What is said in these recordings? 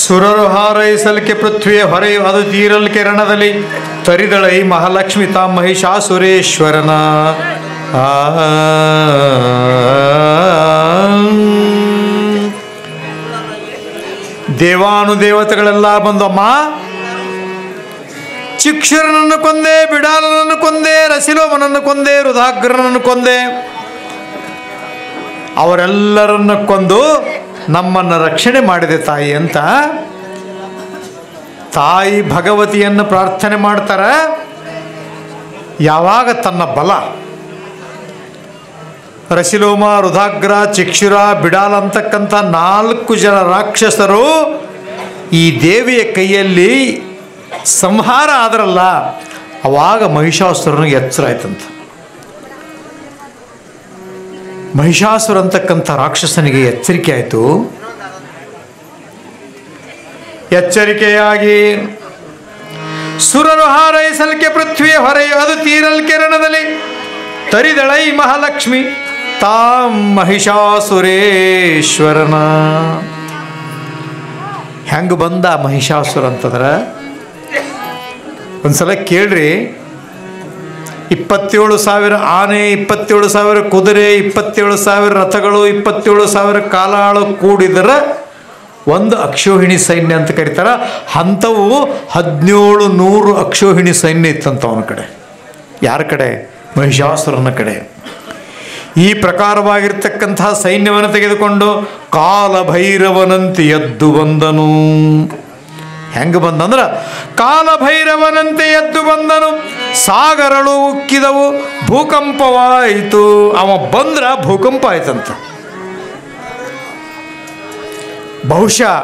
ಸುರರು ಹಾರೈಸಲ್ಕೆ ಪೃಥ್ವಿಯ ಹೊರೆಯು ಅದು ತೀರಲ್ಕೆ ರಣದಲ್ಲಿ ತರಿದಳೈ ಮಹಾಲಕ್ಷ್ಮಿ ತಾ ಮಹಿಷಾಸುರೇಶ್ವರನ ದೇವಾನುದೇವತೆಗಳೆಲ್ಲ ಬಂದಮ್ಮ, ಚಿಕ್ಷರನನ್ನು ಕೊಂದೆ, ಬಿಡಾಲನನ್ನು ಕೊಂದೆ, ರಸಿಲೋಮನನ್ನು ಕೊಂದೆ, ರುಧಾಗ್ರನನ್ನು ಕೊಂದೆ, ಅವರೆಲ್ಲರನ್ನು ಕೊಂದು ನಮ್ಮನ್ನು ರಕ್ಷಣೆ ಮಾಡಿದೆ ತಾಯಿ ಅಂತ ತಾಯಿ ಭಗವತಿಯನ್ನು ಪ್ರಾರ್ಥನೆ ಮಾಡ್ತಾರೆ. ಯಾವಾಗ ತನ್ನ ಬಲ ರಸಿಲೋಮ, ರುಧಾಗ್ರ, ಚಿಕ್ಷುರ, ಬಿಡಾಲ್ ಅಂತಕ್ಕಂಥ 4 ಜನ ರಾಕ್ಷಸರು ಈ ದೇವಿಯ ಕೈಯಲ್ಲಿ ಸಂಹಾರ ಆದ್ರಲ್ಲ, ಅವಾಗ ಮಹಿಷಾಸುರನಿಗೆ ಎಚ್ಚರ ಆಯ್ತಂತ. ಮಹಿಷಾಸುರ ಅಂತಕ್ಕಂಥ ರಾಕ್ಷಸನಿಗೆ ಎಚ್ಚರಿಕೆ ಆಯಿತು. ಎಚ್ಚರಿಕೆಯಾಗಿ ಸುರರು ಹಾರೈಸಲ್ಕೆ ಪೃಥ್ವಿಯ ಹೊರೆಯು ಅದು ತೀರಲ್ಕೆ ರಣದಲ್ಲಿ ತರಿದಳೈ ಮಹಾಲಕ್ಷ್ಮಿ ತಾಂ ಮಹಿಷಾಸುರೇಶ್ವರನ. ಹೆಂಗೆ ಬಂದ ಮಹಿಷಾಸುರ ಅಂತಂದ್ರೆ ಒಂದ್ಸಲ ಕೇಳ್ರಿ. 27,000 ಆನೆ, 27,000 ಕುದುರೆ, 27,000 ರಥಗಳು, 27,000 ಕಾಲಾಳು ಕೂಡಿದರೆ ಒಂದು ಅಕ್ಷೋಹಿಣಿ ಸೈನ್ಯ ಅಂತ ಕರೀತಾರೆ. ಅಂಥವು 1700 ಅಕ್ಷೋಹಿಣಿ ಸೈನ್ಯ ಇತ್ತಂತ ಅವನ ಕಡೆ. ಯಾರ ಕಡೆ? ಮಹಿಷಾಸುರನ ಕಡೆ. ಈ ಪ್ರಕಾರವಾಗಿರ್ತಕ್ಕಂತಹ ಸೈನ್ಯವನ್ನು ತೆಗೆದುಕೊಂಡು ಕಾಲಭೈರವನಂತೆ ಎದ್ದು ಬಂದನು. ಹೆಂಗೆ ಬಂದಂದ್ರೆ ಕಾಲಭೈರವನಂತೆ ಎದ್ದು ಬಂದನು, ಸಾಗರಳು ಉಕ್ಕಿದವು, ಭೂಕಂಪವಾಯಿತು. ಅವ ಬಂದ್ರ ಭೂಕಂಪ ಆಯ್ತಂತ. ಬಹುಶಃ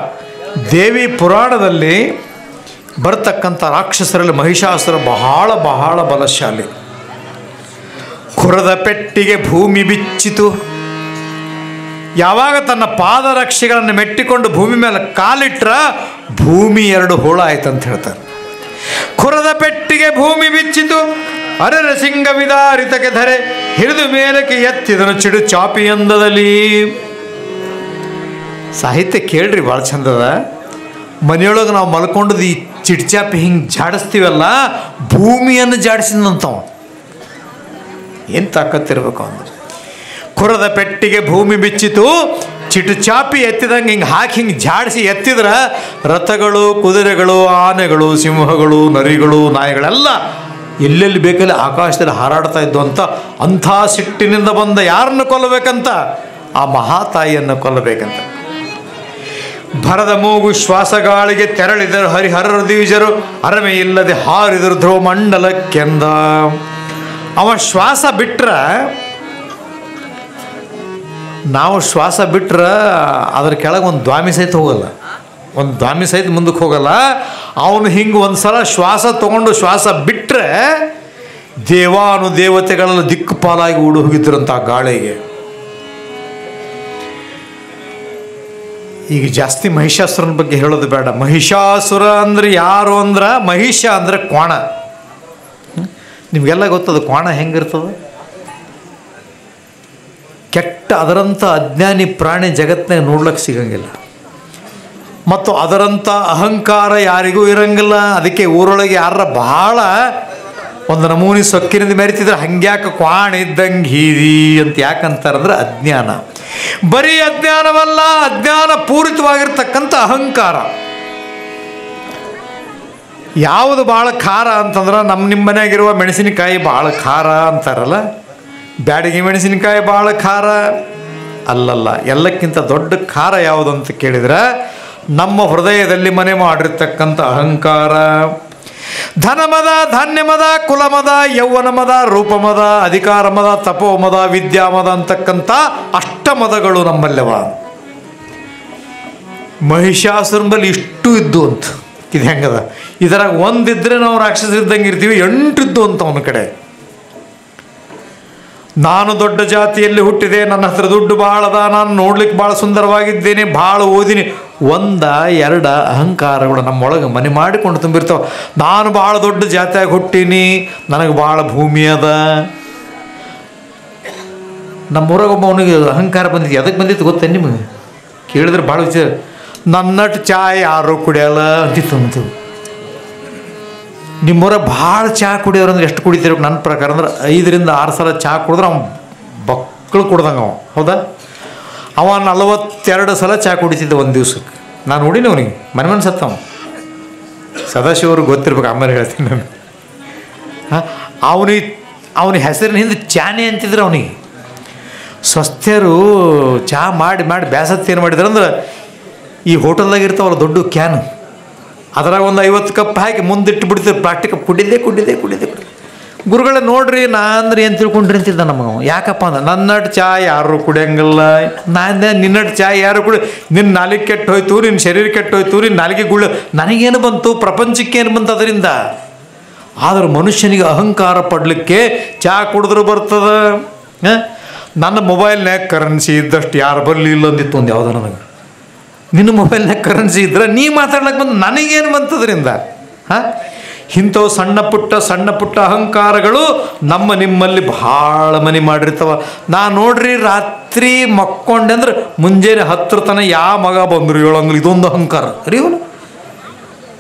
ದೇವಿ ಪುರಾಣದಲ್ಲಿ ಬರ್ತಕ್ಕಂಥ ರಾಕ್ಷಸರಲ್ಲಿ ಮಹಿಷಾಸುರ ಬಹಳ ಬಹಳ ಬಲಶಾಲಿ. ಖುರದ ಪೆಟ್ಟಿಗೆ ಭೂಮಿ ಬಿಚ್ಚಿತು. ಯಾವಾಗ ತನ್ನ ಪಾದರಕ್ಷೆಗಳನ್ನು ಮೆಟ್ಟಿಕೊಂಡು ಭೂಮಿ ಮೇಲೆ ಕಾಲಿಟ್ರ ಭೂಮಿ 2 ಹೋಳ ಆಯ್ತಂತ ಹೇಳ್ತಾರೆ. ಖುರದ ಪೆಟ್ಟಿಗೆ ಭೂಮಿ ಬಿಚ್ಚಿತು, ಅರರ ಸಿಂಗ ವಿದಾರಿತಕ್ಕೆ ಧರೆ ಹಿಡಿದು ಮೇಲಕ್ಕೆ ಎತ್ತಿದನು ಚಿಡು ಚಾಪಿಯಂದದಲ್ಲಿ. ಸಾಹಿತ್ಯ ಕೇಳ್ರಿ, ಭಾಳ ಚಂದದ. ಮನೆಯೊಳಗೆ ನಾವು ಮಲ್ಕೊಂಡದ್ದು ಈ ಚಿಡ್ಚಾಪಿ ಹಿಂಗೆ ಜಾಡಿಸ್ತೀವಲ್ಲ, ಭೂಮಿಯನ್ನು ಜಾಡಿಸಿದಂಥವ. ಏನು ತಾಕತ್ತಿರ್ಬೇಕು ಅಂದ್ರೆ. ಖುರದ ಪೆಟ್ಟಿಗೆ ಭೂಮಿ ಬಿಚ್ಚಿತು, ಚಿಟು ಚಾಪಿ ಎತ್ತಿದಂಗೆ ಹಿಂಗೆ ಹಾಕಿ ಹಿಂಗೆ ಜಾಡಿಸಿ ಎತ್ತಿದ್ರೆ ರಥಗಳು, ಕುದುರೆಗಳು, ಆನೆಗಳು, ಸಿಂಹಗಳು, ನರಿಗಳು, ನಾಯಿಗಳೆಲ್ಲ ಎಲ್ಲೆಲ್ಲಿ ಬೇಕಲ್ಲಿ ಆಕಾಶದಲ್ಲಿ ಹಾರಾಡ್ತಾ ಇದ್ದು ಅಂತ. ಅಂಥ ಸಿಟ್ಟಿನಿಂದ ಬಂದ ಯಾರನ್ನು ಕೊಲ್ಲಬೇಕಂತ? ಆ ಮಹಾತಾಯಿಯನ್ನು ಕೊಲ್ಲಬೇಕಂತ. ಭರದ ಮೂಗು ಶ್ವಾಸಗಾಳಿಗೆ ತೆರಳಿದರು ಹರಿಹರರ ದ್ವಿಜರು, ಅರಮೆ ಇಲ್ಲದೆ ಹಾರಿದರು ಧ್ರುವ ಮಂಡಲಕ್ಕೆಂದ. ಅವ ಶ್ವಾಸ ಬಿಟ್ರೆ, ನಾವು ಶ್ವಾಸ ಬಿಟ್ರೆ ಅದ್ರ ಕೆಳಗೆ ಒಂದು ದ್ವಾಮಿ ಸಹಿತ ಹೋಗಲ್ಲ, ಒಂದು ದ್ವಾಮಿ ಸಹಿತ ಮುಂದಕ್ಕೆ ಹೋಗಲ್ಲ. ಅವನು ಹಿಂಗೆ ಒಂದು ಸಲ ಶ್ವಾಸ ತಗೊಂಡು ಶ್ವಾಸ ಬಿಟ್ಟರೆ ದೇವಾನುದೇವತೆಗಳೆಲ್ಲ ದಿಕ್ಕುಪಾಲಾಗಿ ಓಡಿ ಹೋಗಿದ್ದರಂತ ಆ ಗಾಳಿಗೆ. ಈಗ ಜಾಸ್ತಿ ಮಹಿಷಾಸುರನ ಬಗ್ಗೆ ಹೇಳೋದು ಬೇಡ. ಮಹಿಷಾಸುರ ಅಂದ್ರೆ ಯಾರು ಅಂದ್ರೆ, ಮಹಿಷ ಅಂದರೆ ಕ್ವಾಣ. ನಿಮಗೆಲ್ಲ ಗೊತ್ತದ ಕ್ವಾಣ ಹೆಂಗಿರ್ತದೆ. ಕೆಟ್ಟ ಅದರಂಥ ಅಜ್ಞಾನಿ ಪ್ರಾಣಿ ಜಗತ್ತಿನಾಗ ನೋಡ್ಲಿಕ್ಕೆ ಸಿಗಂಗಿಲ್ಲ. ಮತ್ತು ಅದರಂಥ ಅಹಂಕಾರ ಯಾರಿಗೂ ಇರಂಗಿಲ್ಲ. ಅದಕ್ಕೆ ಊರೊಳಗೆ ಯಾರ ಭಾಳ ಒಂದು ನಮೂನಿ ಸೊಕ್ಕಿನಿಂದ ಮೆರಿತಿದ್ರೆ ಹಂಗ್ಯಾಕೆ ಕ್ವಾಣ ಇದ್ದಂಗೆ ಹೀರಿ ಅಂತ ಯಾಕಂತಾರಂದ್ರೆ ಅಜ್ಞಾನ. ಬರೀ ಅಜ್ಞಾನವಲ್ಲ, ಅಜ್ಞಾನ ಪೂರಿತವಾಗಿರ್ತಕ್ಕಂಥ ಅಹಂಕಾರ. ಯಾವುದು ಭಾಳ ಖಾರ ಅಂತಂದ್ರೆ, ನಿಮ್ಮ ಮನೆಯಾಗಿರುವ ಮೆಣಸಿನಕಾಯಿ ಭಾಳ ಖಾರ ಅಂತಾರಲ್ಲ, ಬ್ಯಾಡಗಿ ಮೆಣಸಿನಕಾಯಿ ಭಾಳ ಖಾರ ಅಲ್ಲಲ್ಲ. ಎಲ್ಲಕ್ಕಿಂತ ದೊಡ್ಡ ಖಾರ ಯಾವುದು ಅಂತ ಕೇಳಿದ್ರೆ ನಮ್ಮ ಹೃದಯದಲ್ಲಿ ಮನೆ ಮಾಡಿರ್ತಕ್ಕಂಥ ಅಹಂಕಾರ. ಧನಮದ, ಧಾನ್ಯಮದ, ಕುಲಮದ, ಯೌವನಮದ, ರೂಪಮದ, ಅಧಿಕಾರಮದ, ತಪೋಮದ, ವಿದ್ಯಾಮದ ಅಂತಕ್ಕಂಥ ಅಷ್ಟಮದಗಳು ನಮ್ಮಲ್ಲವ. ಮಹಿಷಾಸುರನ ಬಳಿ ಇಷ್ಟು ಇದ್ದು ಅಂತ. ಇದು ಹೆಂಗದ, ಇದರಾಗ ಒಂದಿದ್ರೆ ನಾವು ರಾಕ್ಷಸರಿದ್ದಂಗೆ ಇರ್ತೀವಿ, 8 ಇದ್ದು ಅಂತ ಅವನ ಕಡೆ. ನಾನು ದೊಡ್ಡ ಜಾತಿಯಲ್ಲಿ ಹುಟ್ಟಿದೆ, ನನ್ನ ಹತ್ರ ದುಡ್ಡು ಭಾಳ ಅದ, ನಾನು ನೋಡ್ಲಿಕ್ಕೆ ಭಾಳ ಸುಂದರವಾಗಿದ್ದೇನೆ, ಭಾಳ ಓದಿನಿ. 1 2 ಅಹಂಕಾರಗಳು ನಮ್ಮೊಳಗೆ ಮನೆ ಮಾಡಿಕೊಂಡು ತುಂಬಿರ್ತಾವೆ. ನಾನು ಭಾಳ ದೊಡ್ಡ ಜಾತಿಯಾಗಿ ಹುಟ್ಟೀನಿ, ನನಗೆ ಭಾಳ ಭೂಮಿ ಅದ. ನಮ್ಮೂರಾಗ ಒಬ್ಬ ಅವನಿಗೆ ಅಹಂಕಾರ ಬಂದಿತ್ತು. ಅದಕ್ಕೆ ಬಂದಿತ್ತು ಗೊತ್ತೇ ನಿಮಗೆ? ಕೇಳಿದ್ರೆ ಭಾಳ ವಿಚಾರ. ನನ್ನಟ್ಟು ಚಾ ಯಾರು ಕುಡಿಯಲ್ಲ ಅಂತಿತ್ತು ಅಂತೀವಿ. ನಿಮ್ಮೂರ ಭಾಳ ಚಹಾ ಕುಡಿಯೋರು ಅಂದ್ರೆ ಎಷ್ಟು ಕುಡಿತಿರ್ಬೇಕು ನನ್ನ ಪ್ರಕಾರ ಅಂದ್ರೆ 5-6 ಸಲ ಚಹಾ ಕುಡಿದ್ರೆ ಅವ್ನು ಬಕ್ಕಳು ಕುಡ್ದಂಗೆ ಅವ. ಹೌದಾ? ಅವ 42 ಸಲ ಚಹಾ ಕುಡಿತಿದ್ದ ಒಂದು ದಿವ್ಸಕ್ಕೆ. ನಾನು ನೋಡಿನಿ ಅವನಿಗೆ ಮನೆ ಸತ್ತವ. ಸದಾಶಿವ್ರಿಗೆ ಗೊತ್ತಿರ್ಬೇಕು, ಆಮೇಲೆ ಹೇಳ್ತೀನಿ ನಾನು. ಹಾಂ, ಅವನ ಹೆಸರಿನ ಹಿಂದೆ ಚಾನೆ ಅಂತಿದ್ರು ಅವನಿಗೆ. ಸ್ವಸ್ಥರು ಚಹಾ ಮಾಡಿ ಮಾಡಿ ಬೇಸತ್ತು ಏನು ಮಾಡಿದ್ರು ಅಂದ್ರೆ ಈ ಹೋಟೆಲ್ದಾಗ ಇರ್ತಾವಲ್ಲ ದೊಡ್ಡ ಕ್ಯಾನ್, ಅದ್ರಾಗ ಒಂದು 50 ಕಪ್ ಹಾಕಿ ಮುಂದಿಟ್ಟು ಬಿಡ್ತೀವಿ. ಪ್ಲಾಸ್ಟಿಕ್ ಕುಡಿದೇ. ಗುರುಗಳೇ ನೋಡ್ರಿ, ನಾ ಅಂದ್ರೆ ಏನು ತಿಳ್ಕೊಂಡ್ರಿ ಅಂತಿದ್ದ ನಮಗೆ. ಯಾಕಪ್ಪ ಅಂದ್ರೆ ನನ್ನಟ್ಟು ಚಹಾ ಯಾರು ಕುಡಿಯಂಗಿಲ್ಲ. ನಾನು ನಿನ್ನಟ್ಟು ಚಹಾ ಯಾರು ನಿನ್ನ ನಾಲಿಗೆ ಕೆಟ್ಟು ಹೋಯ್ತು, ನಿನ್ನ ಶರೀರ ಕೆಟ್ಟು ಹೋಯ್ತು, ನಿನ್ನ ನಾಲಿಗೆ ಗುಳ್ಳು. ನನಗೇನು ಬಂತು, ಪ್ರಪಂಚಕ್ಕೇನು ಬಂತು ಅದರಿಂದ? ಆದ್ರೆ ಮನುಷ್ಯನಿಗೆ ಅಹಂಕಾರ ಪಡಲಿಕ್ಕೆ ಚಹಾ ಕುಡಿದ್ರು ಬರ್ತದ. ನನ್ನ ಮೊಬೈಲ್ನಾಗ ಕರೆನ್ಸಿ ಇದ್ದಷ್ಟು ಯಾರು ಬರಲಿಲ್ಲ ಅಂದಿತ್ತು ಒಂದು ಯಾವುದೋ ನನಗೆ. ನಿನ್ನ ಮೊಬೈಲ್ನಾಗ ಕರೆನ್ಸಿ ಇದ್ರೆ ನೀ ಮಾತಾಡ್ಲಿಕ್ಕೆ ಬಂದು ನನಗೇನು ಬಂತದ್ರಿಂದ? ಹಾಂ, ಇಂಥವು ಸಣ್ಣ ಪುಟ್ಟ ಅಹಂಕಾರಗಳು ನಿಮ್ಮಲ್ಲಿ ಭಾಳ ಮನೆ ಮಾಡಿರ್ತಾವ. ನೋಡ್ರಿ, ರಾತ್ರಿ ಮಕ್ಕೊಂಡೆ ಅಂದ್ರೆ ಮುಂಜಾನೆ 10 ತನಕ ಯಾವ ಮಗ ಬಂದರು ಹೇಳಂಗಿಲ್ಲ. ಇದೊಂದು ಅಹಂಕಾರ ರೀ. ಇವನು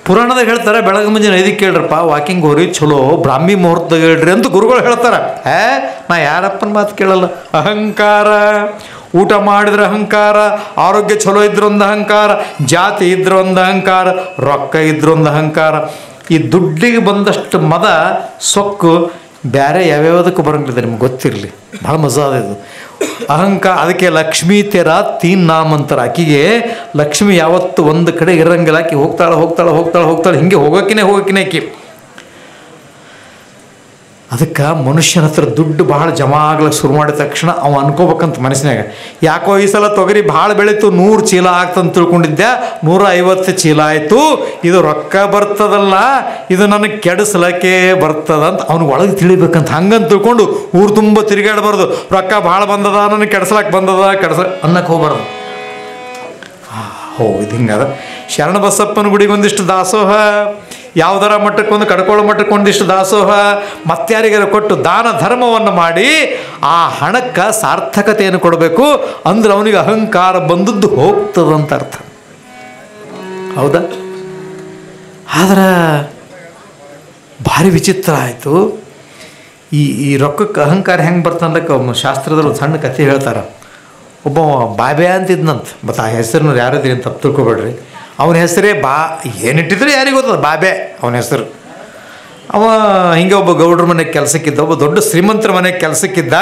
ಪುರಾಣದಾಗ ಹೇಳ್ತಾರೆ, ಬೆಳಗ್ಗೆ ಮುಂಜಾನೆ 5ಕ್ಕೆ ಹೇಳ್ರಪ್ಪ ವಾಕಿಂಗ್ ಹೋಗ್ರಿ, ಚಲೋ ಬ್ರಾಹ್ಮಿ ಮುಹೂರ್ತದಾಗ ಹೇಳ್ರಿ ಅಂತ ಗುರುಗಳು ಹೇಳ್ತಾರೆ. ನಾ ಯಾರಪ್ಪನ ಮಾತು ಕೇಳಲ್ಲ. ಅಹಂಕಾರ. ಊಟ ಮಾಡಿದ್ರೆ ಅಹಂಕಾರ, ಆರೋಗ್ಯ ಚಲೋ ಇದ್ರೆ ಒಂದು ಅಹಂಕಾರ, ಜಾತಿ ಇದ್ರೆ ಒಂದು ಅಹಂಕಾರ, ರೊಕ್ಕ ಇದ್ರೆ ಒಂದು ಅಹಂಕಾರ. ಈ ದುಡ್ಡಿಗೆ ಬಂದಷ್ಟು ಮದ ಸೊಕ್ಕು ಬೇರೆ ಯಾವ್ಯಾವುದಕ್ಕೂ ಬರಂಗಿಲ್ಲ. ನಿಮ್ಗೆ ಗೊತ್ತಿರಲಿ, ಭಾಳ ಮಜಾ ಅದು ಅಹಂಕಾರ. ಅದಕ್ಕೆ ಲಕ್ಷ್ಮೀ ತೆರ ತೀನ್ ನಾಮ್ ಅಂತಾರೆ. ಆಕಿಗೆ ಲಕ್ಷ್ಮಿ ಯಾವತ್ತು ಒಂದು ಕಡೆ ಇರಂಗಿಲ್ಲ. ಆಕಿ ಹೋಗ್ತಾಳೆ ಹಿಂಗೆ ಹೋಗೋಕಿನೇ ಆಕಿ. ಅದಕ್ಕೆ ಮನುಷ್ಯನ ಹತ್ರ ದುಡ್ಡು ಭಾಳ ಜಮಾ ಆಗ್ಲಿಕ್ಕೆ ಶುರು ಮಾಡಿದ ತಕ್ಷಣ ಅವ ಅನ್ಕೋಬೇಕಂತ ಮನಸ್ಸಿನಾಗ, ಯಾಕೋ ಈ ಸಲ ತೊಗರಿ ಭಾಳ ಬೆಳೀತು, 100 ಚೀಲ ಆಗ್ತಂತ ತಿಳ್ಕೊಂಡಿದ್ದೆ, 150 ಚೀಲ ಆಯಿತು. ಇದು ರೊಕ್ಕ ಬರ್ತದಲ್ಲ, ಇದು ನನಗೆ ಕೆಡಿಸ್ಲಕ್ಕೆ ಬರ್ತದಂತ ಅವ್ನಿಗೆ ಒಳಗೆ ತಿಳಿಬೇಕಂತ. ಹಂಗಂತ ತಿಳ್ಕೊಂಡು ಊರು ತುಂಬ ತಿರುಗಾಡಬಾರ್ದು. ರೊಕ್ಕ ಭಾಳ ಬಂದದ, ನನಗೆ ಕೆಡಿಸ್ಲಾಕೆ ಬಂದದ, ಅನ್ನಕ್ಕೆ ಹೋಗ್ಬಾರ್ದು. ಇದು ಹಿಂಗದ. ಶರಣ ಬಸಪ್ಪನ ಗುಡಿಗೆ ಒಂದಿಷ್ಟು ದಾಸೋಹ, ಯಾವುದರ ಮಟ್ಟಕ್ಕೊಂದು ಕಡ್ಕೊಳ್ಳೋ ಮಟ್ಟಕ್ಕೊಂದಿಷ್ಟು ದಾಸೋಹ, ಮತ್ತಾರಿಗಾರ ಕೊಟ್ಟು ದಾನ ಧರ್ಮವನ್ನು ಮಾಡಿ ಆ ಹಣಕ್ಕೆ ಸಾರ್ಥಕತೆಯನ್ನು ಕೊಡಬೇಕು. ಅಂದ್ರೆ ಅವನಿಗೆ ಅಹಂಕಾರ ಬಂದದ್ದು ಹೋಗ್ತದಂತ ಅರ್ಥ. ಹೌದಾ? ಆದ್ರೆ ಭಾರಿ ವಿಚಿತ್ರ ಆಯಿತು. ಈ ರೊಕ್ಕಕ್ಕೆ ಅಹಂಕಾರ ಹೆಂಗೆ ಬರ್ತಂದಕ್ಕೆ ಶಾಸ್ತ್ರದಲ್ಲಿ ಒಂದು ಸಣ್ಣ ಕಥೆ ಹೇಳ್ತಾರೆ. ಒಬ್ಬ ಬಾಬೆ ಅಂತಿದ್ನಂತ. ಮತ್ತು ಆ ಹೆಸರನ್ನ ಯಾರಿದ್ರಿ ಅಂತ ತಪ್ಪು ತಿಳ್ಕೊಬೇಡ್ರಿ. ಅವನ ಹೆಸರೇ ಏನಿಟ್ಟಿದ್ರೆ ಯಾರಿಗೆ ಗೊತ್ತದ, ಬಾಬೆ ಅವನ ಹೆಸರು. ಅವ ಹಿಂಗೆ ಒಬ್ಬ ಗೌಡ್ರ ಮನೆಗೆ ಕೆಲಸಕ್ಕಿದ್ದ, ಒಬ್ಬ ದೊಡ್ಡ ಶ್ರೀಮಂತರ ಮನೆಗೆ ಕೆಲಸಕ್ಕಿದ್ದ.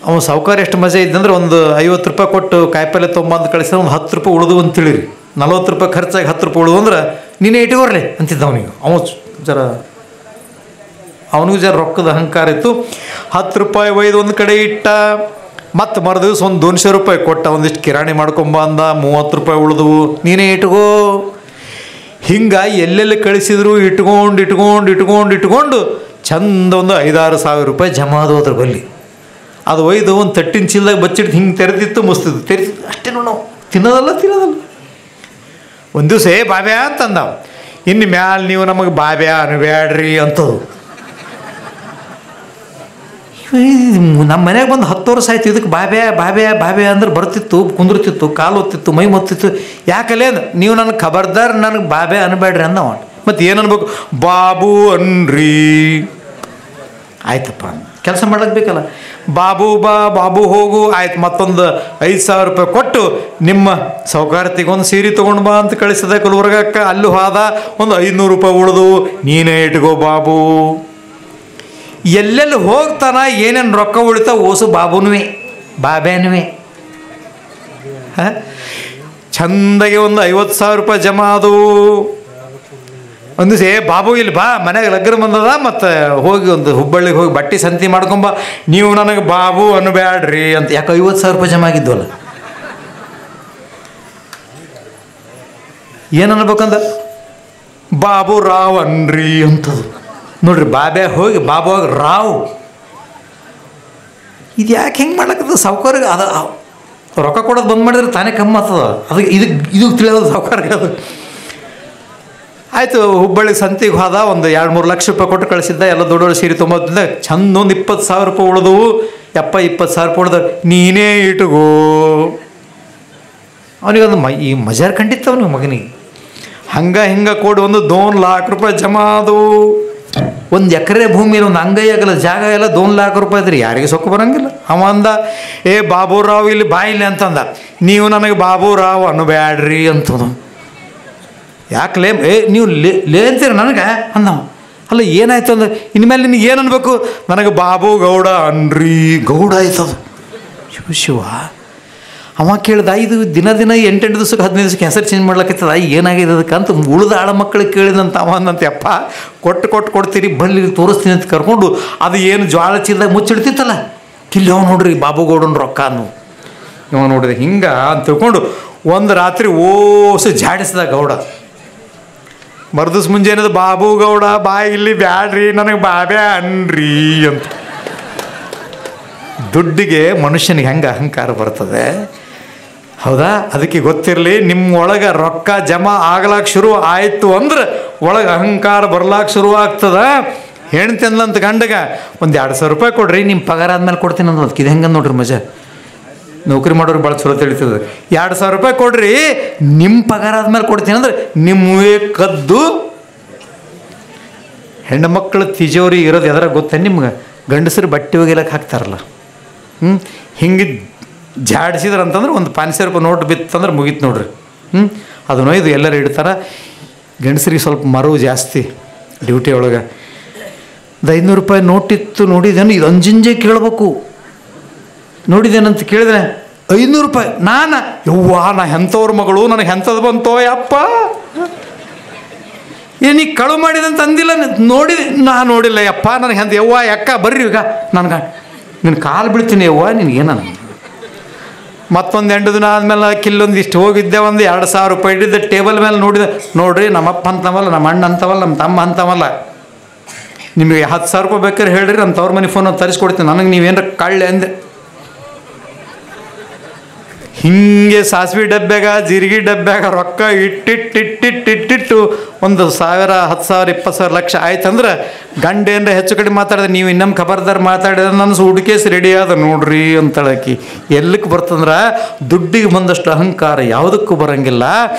ಅವ ಸಾವುಕಾರ ಎಷ್ಟು ಮಜಾ ಇದ್ದಂದ್ರೆ ಒಂದು 50 ರೂಪಾಯಿ ಕೊಟ್ಟು ಕಾಯಿಪಲ್ಲೆ ತೊಗೊಂಬಂದು ಕಳಿಸಿದ್ರೆ ಒಂದು 10 ರೂಪಾಯಿ ಉಳಿದು ಅಂತ ತಿಳಿರಿ. 40 ರೂಪಾಯಿ ಖರ್ಚಾಗಿ 10 ರೂಪಾಯಿ ಉಳಿದು ಅಂದ್ರೆ ನೀನೇ ಇಟ್ಕೊರ್ಲಿ ಅಂತಿದ್ದ ಅವನಿಗೆ. ಅವನಿಗೂ ಜರ ರೊಕ್ಕದ ಅಹಂಕಾರ ಇತ್ತು. 10 ರೂಪಾಯಿ ಒಯ್ದು ಒಂದು ಕಡೆ ಇಟ್ಟ. ಮತ್ತು ಮರುದಿವ್ಸ ಒಂದು 200 ರೂಪಾಯಿ ಕೊಟ್ಟ, ಒಂದಿಷ್ಟು ಕಿರಾಣಿ ಮಾಡ್ಕೊಂಬ ಅಂದ. 30 ರೂಪಾಯಿ ಉಳಿದವು, ನೀನೇ ಇಟ್ಕೋ. ಹಿಂಗೆ ಎಲ್ಲೆಲ್ಲಿ ಕಳಿಸಿದ್ರು ಇಟ್ಕೊಂಡು ಚಂದ ಒಂದು 5-6 ಸಾವಿರ ರೂಪಾಯಿ ಜಮಾ ಅದು ಅದ್ರ ಬಲ್ಲಿ. ಅದು ಒಯ್ದು ಒಂದು ತಟ್ಟಿನ ಚೀಲದಾಗ ಬಚ್ಚಿಟ್ಟು ಹಿಂಗೆ ತೆರೆದಿತ್ತು, ತೆರೆದಿತ್ತು ಅಷ್ಟೇ. ನಾವು ತಿನ್ನೋದಲ್ಲ. ಒಂದು ದಿವಸ ಬಾಬ್ಯಾ ಅಂತಂದ. ಇನ್ನು ಮ್ಯಾಲೆ ನೀವು ನಮಗೆ ಬಾಬ್ಯಾ ಅನ್ಬೇಡ್ರಿ ಅಂತದು. ನಮ್ಮ ಮನೆಗೆ ಬಂದು 10 ವರ್ಷ ಆಯ್ತು. ಇದಕ್ಕೆ ಬಾಬ್ಯಾ ಅಂದ್ರೆ ಬರ್ತಿತ್ತು, ಕುಂದಿರ್ತಿತ್ತು, ಕಾಲು ಒತ್ತಿತ್ತು, ಮೈ ಮೊತ್ತಿತ್ತು. ಯಾಕಲ್ಲೇ ನೀವು ನನಗೆ ಖಬರ್ದಾರ್ ನನಗೆ ಬಾಬ್ಯಾ ಅನ್ಬೇಡ್ರಿ ಅಂದ. ಮತ್ತು ಏನು ಅನ್ಬೇಕು? ಬಾಬು ಅನ್ರಿ. ಆಯ್ತಪ್ಪ, ಕೆಲಸ ಮಾಡಕ್ಕೆ ಬೇಕಲ್ಲ. ಬಾಬು ಹೋಗು ಆಯ್ತು. ಮತ್ತೊಂದು 5,000 ರೂಪಾಯಿ ಕೊಟ್ಟು ನಿಮ್ಮ ಸೌಕಾರತಿಗೆ ಒಂದು ಸೀರೆ ತೊಗೊಂಡು ಬಾ ಅಂತ ಕಳಿಸಿದೆ ಗುಲ್ಬರ್ಗಕ್ಕೆ. ಅಲ್ಲೂ ಹೋದ, ಒಂದು 500 ರೂಪಾಯಿ ಉಳಿದು, ನೀನೇ ಇಟ್ಕೋ ಬಾಬು. ಎಲ್ಲೆಲ್ಲಿ ಹೋಗ್ತಾನ ಏನೇನು ರೊಕ್ಕ ಉಳಿತಾವ ಓಸು ಬಾಬ್ಯಾನುವೆ. ಚಂದಾಗೆ ಒಂದು 50,000 ರೂಪಾಯಿ ಜಮಾ ಅದು. ಒಂದು ದಿವಸ ಬಾಬು ಇಲ್ಲಿ ಬಾ, ಮನೆಗೆ ಲಗ್ನ ಬಂದದ, ಮತ್ತು ಹೋಗಿ ಒಂದು ಹುಬ್ಬಳ್ಳಿಗೆ ಹೋಗಿ ಬಟ್ಟೆ ಸಂತಿ ಮಾಡ್ಕೊಂಬ, ನೀವು ನನಗೆ ಬಾಬು ಅನ್ಬೇಡ್ರಿ ಅಂತ. ಯಾಕೆ 50,000 ರೂಪಾಯಿ ಜಮಾ ಆಗಿದ್ವಲ್ಲ. ಏನು ಅನ್ಬೇಕಂದ? ಬಾಬು ರಾವ್ ಅನ್ರಿ ಅಂತದು. ನೋಡ್ರಿ, ಬಾಬ್ಯಾ ಹೋಗಿ ಬಾಬುವಾಗ ರಾವ್. ಇದು ಯಾಕೆ ಹೆಂಗೆ ಮಾಡ್ಲಕ್ಕದ? ಸಾವುಕಾರಿಗೆ ಅದು ರೊಕ್ಕ ಕೊಡೋದು ಬಂದ್ ಮಾಡಿದ್ರೆ ತಾನೇ ಕಮ್ಮಿ ಆಗ್ತದ. ಅದಕ್ಕೆ ಇದು ತಿಳಿಯೋದು ಸಾವುಕಾರಿಗೆ. ಅದು ಆಯಿತು. ಹುಬ್ಬಳ್ಳಿ ಸಂತಿಗೆ ಹೋದ, ಒಂದು 2-3 ಲಕ್ಷ ರೂಪಾಯಿ ಕೊಟ್ಟು ಕಳಿಸಿದ್ದ. ಎಲ್ಲ ದೊಡ್ಡ ಸೀರೆ ತೊಗೊಂಬತ್ತಿದ್ದ. ಚಂದ ಒಂದು 20,000 ರೂಪಾಯಿ ಉಳಿದವು. 20,000 ರೂಪಾಯಿ ಉಳಿದ, ನೀನೇ ಇಟ್ಕೋ. ಅವನಿಗೊಂದು ಈ ಮಜಾರ್ ಕಂಡಿತ್ತು ಅವನಿಗೆ ಮಗನಿಗೆ. ಹಿಂಗೆ ಕೊಡು, ಒಂದು 2 लाख ರೂಪಾಯಿ ಜಮಾ ಅದು. 1 ಎಕರೆ ಭೂಮಿಯಲ್ಲಿ ಒಂದು ಅಂಗೈ ಆಗಲ್ಲ ಜಾಗ ಎಲ್ಲ 2 लाख ರೂಪಾಯಿ ಇದ್ರಿ ಯಾರಿಗೆ ಸೊಕ್ಕು ಬರೋಂಗಿಲ್ಲ. ಅವ ಅಂದ, ಏ ಬಾಬುರಾವ್ ಇಲ್ಲಿ ಬಾ ಇಲ್ಲಿ ಅಂತಂದ. ನೀವು ನನಗೆ ಬಾಬುರಾವ್ ಅನ್ನಬೇಡ್ರಿ ಅಂತದ. ಯಾಕೆ ನೀವು ಲೇ ಅಂತೀರ ನನಗೆ ಅಂದವ. ಅಲ್ಲ ಏನಾಯ್ತು ಅಂದ್ರೆ, ಇನ್ಮೇಲೆ ನಿನಗೆ ಏನು ಅನ್ಬೇಕು? ನನಗೆ ಬಾಬು ಗೌಡ ಅನ್ರಿ. ಗೌಡ ಆಯ್ತದ. ಶಿವ ಅವ ಕೇಳ್ದ, ಇದು ದಿನ 8 ದಿವ್ಸಕ್ಕೆ 15 ದಿವ್ಸಕ್ಕೆ ಹೆಸರು ಚೇಂಜ್ ಮಾಡ್ಲಿಕ್ಕತ್ತದ, ಏನಾಗಿದೆ ಅದಕ್ಕೆ ಅಂತ ಉಳಿದ ಆಳ ಮಕ್ಕಳಿಗೆ ಕೇಳಿದಂತ ಅವ ಅಂದಂತೆ, ಅಪ್ಪ ಕೊಡ್ತೀರಿ ಬಲ್ಲಿ ತೋರಿಸ್ತೀನಿ ಅಂತ ಕರ್ಕೊಂಡು ಅದು ಏನು ಜ್ವಾಳ ಚೀಲದಾಗ ಮುಚ್ಚಿಡ್ತಿತ್ತಲ್ಲ ಕಿಲ್ಲಿ ಅವ ನೋಡ್ರಿ ಬಾಬುಗೌಡನ ರೊಕ್ಕ ಅನ್ನು ಇವ ನೋಡಿದೆ ಹಿಂಗೆ ಅಂತ ತಿಳ್ಕೊಂಡು ಒಂದು ರಾತ್ರಿ ಓಸು ಜಾಡಿಸಿದ ಗೌಡ. ಮರ್ದಿಸ್ ಮುಂಜಾನೆದು ಬಾಬು ಗೌಡ ಬಾ ಇಲ್ಲಿ ಬ್ಯಾಡ್ರಿ ನನಗೆ ಬಾಬ್ಯಾ ಅನ್ರಿ ಅಂತ. ದುಡ್ಡಿಗೆ ಮನುಷ್ಯನಿಗೆ ಹೆಂಗೆ ಅಹಂಕಾರ ಬರ್ತದೆ, ಹೌದಾ? ಅದಕ್ಕೆ ಗೊತ್ತಿರಲಿ, ನಿಮ್ಮ ಒಳಗೆ ರೊಕ್ಕ ಜಮಾ ಆಗ್ಲಾಕ ಶುರು ಆಯಿತು ಅಂದ್ರೆ ಒಳಗೆ ಅಹಂಕಾರ ಬರ್ಲಾಕ ಶುರು ಆಗ್ತದ. ಹೆಣ್ತಿ ಅಂದ್ಲಂತ ಗಂಡಗ, ಒಂದು 2,000 ರೂಪಾಯಿ ಕೊಡ್ರಿ, ನಿಮ್ಮ ಪಗಾರ ಆದ್ಮೇಲೆ ಕೊಡ್ತೀನಿ ಅಂದ್. ಇದು ಹೆಂಗೆ ನೋಡ್ರಿ ಮಜಾ. ನೌಕರಿ ಮಾಡೋರು ಭಾಳ ಚಲೋ ತಿಳಿತದೆ. 2,000 ರೂಪಾಯಿ ಕೊಡ್ರಿ, ನಿಮ್ಮ ಪಗಾರ ಆದ್ಮೇಲೆ ಕೊಡ್ತೀನಿ ಅಂದ್ರೆ ನಿಮ್ಮವೇ ಕದ್ದು. ಹೆಣ್ಣು ಮಕ್ಕಳು ತಿಜೋರಿ ಇರೋದು ಎದರ ಗೊತ್ತ ನಿಮ್ಗೆ? ಗಂಡಸರು ಬಟ್ಟೆ ಒಗಿಲಕ್ಕೆ ಹಾಕ್ತಾರಲ್ಲ, ಹಿಂಗೆ ಜಾಡಿಸಿದ್ರು ಅಂತಂದ್ರೆ ಒಂದು 500 ರೂಪಾಯಿ ನೋಟ್ ಬಿತ್ತಂದ್ರೆ ಮುಗೀತು ನೋಡ್ರಿ. ಅದನ್ನು ಇದು ಎಲ್ಲರೂ ಇಡ್ತಾರೆ. ಗಂಡಸರಿಗೆ ಸ್ವಲ್ಪ ಮರವು ಜಾಸ್ತಿ ಡ್ಯೂಟಿ ಒಳಗೆ. 500 ರೂಪಾಯಿ ನೋಟಿತ್ತು, ನೋಡಿದೇನು ಇದು ಅಂಜಿಂಜೆ ಕೇಳಬೇಕು. ನೋಡಿದೇನಂತ ಕೇಳಿದ್ರೆ 500 ರೂಪಾಯಿ. ಯವ್ವ ನಾ ಎಂಥವ್ರ ಮಗಳು, ನನಗೆ ಎಂಥದ್ದು ಬಂತೋ ಯಪ್ಪ. ನೀ ಕಳು ಮಾಡಿದಂತ ಅಂದಿಲ್ಲ, ನೋಡಿಲ್ಲ ಯಪ್ಪ, ನನಗೆ ಎಂತ ಯವ್ವ ಯಾಕ ಬರ್ರಿ ಈಗ ನನಗೆ ನಿನ್ನ ಕಾಲು ಬೀಳ್ತೀನಿ ಯವ್ವ ನಿನಗೇನ. ಮತ್ತೊಂದು 2 ದಿನ ಆದಮೇಲೆ ಕಿಲ್ಲೊಂದಿಷ್ಟು ಹೋಗಿದ್ದೆ, ಒಂದು 2,000 ರೂಪಾಯಿ ಇಟ್ಟಿದ್ದೆ ಟೇಬಲ್ ಮೇಲೆ. ನೋಡ್ರಿ ನಮ್ಮಪ್ಪ ಅಂತವಲ್ಲ, ನಮ್ಮ ಅಣ್ಣ ಅಂತವಲ್ಲ, ನಮ್ಮ ತಮ್ಮ ಅಂತವಲ್ಲ, ನಿಮಗೆ 10,000 ರೂಪಾಯಿ ಬೇಕಾದ್ರೆ ಹೇಳ್ರಿ, ನಮ್ಮ ತವ್ರ ಮನೆ ಫೋನ್ ತರಿಸ್ಕೊಡ್ತೀನಿ, ನನಗೆ ನೀವೇನಾರ ಕಳ್ಳೆ ಅಂದೆ. ಹಿಂಗೆ ಸಾಸಿವೆ ಡಬ್ಬ್ಯಾಗ ಜೀರಿಗೆ ಡಬ್ಬ್ಯಾಗ ರೊಕ್ಕ ಇಟ್ಟಿಟ್ಟು 1,000 10,000 20,000 ಲಕ್ಷ ಆಯ್ತಂದ್ರೆ ಗಂಡ ಏನರ ಹೆಚ್ಚು ಕಡಿಮೆ ಮಾತಾಡಿದ್ರೆ, ನೀವು ಇನ್ನೊಮ್ಮೆ ಖಬರ್ದಾರ್ ಮಾತಾಡಿದ್ರೆ ನನ್ನ ಸೂಟ್ಕೇಸ್ ರೆಡಿ ಆದ ನೋಡ್ರಿ ಅಂತಳಕಿ. ಎಲ್ಲಕ್ಕೆ ಬರ್ತಂದ್ರೆ ದುಡ್ಡಿಗೆ ಬಂದಷ್ಟು ಅಹಂಕಾರ ಯಾವುದಕ್ಕೂ ಬರೋಂಗಿಲ್ಲ,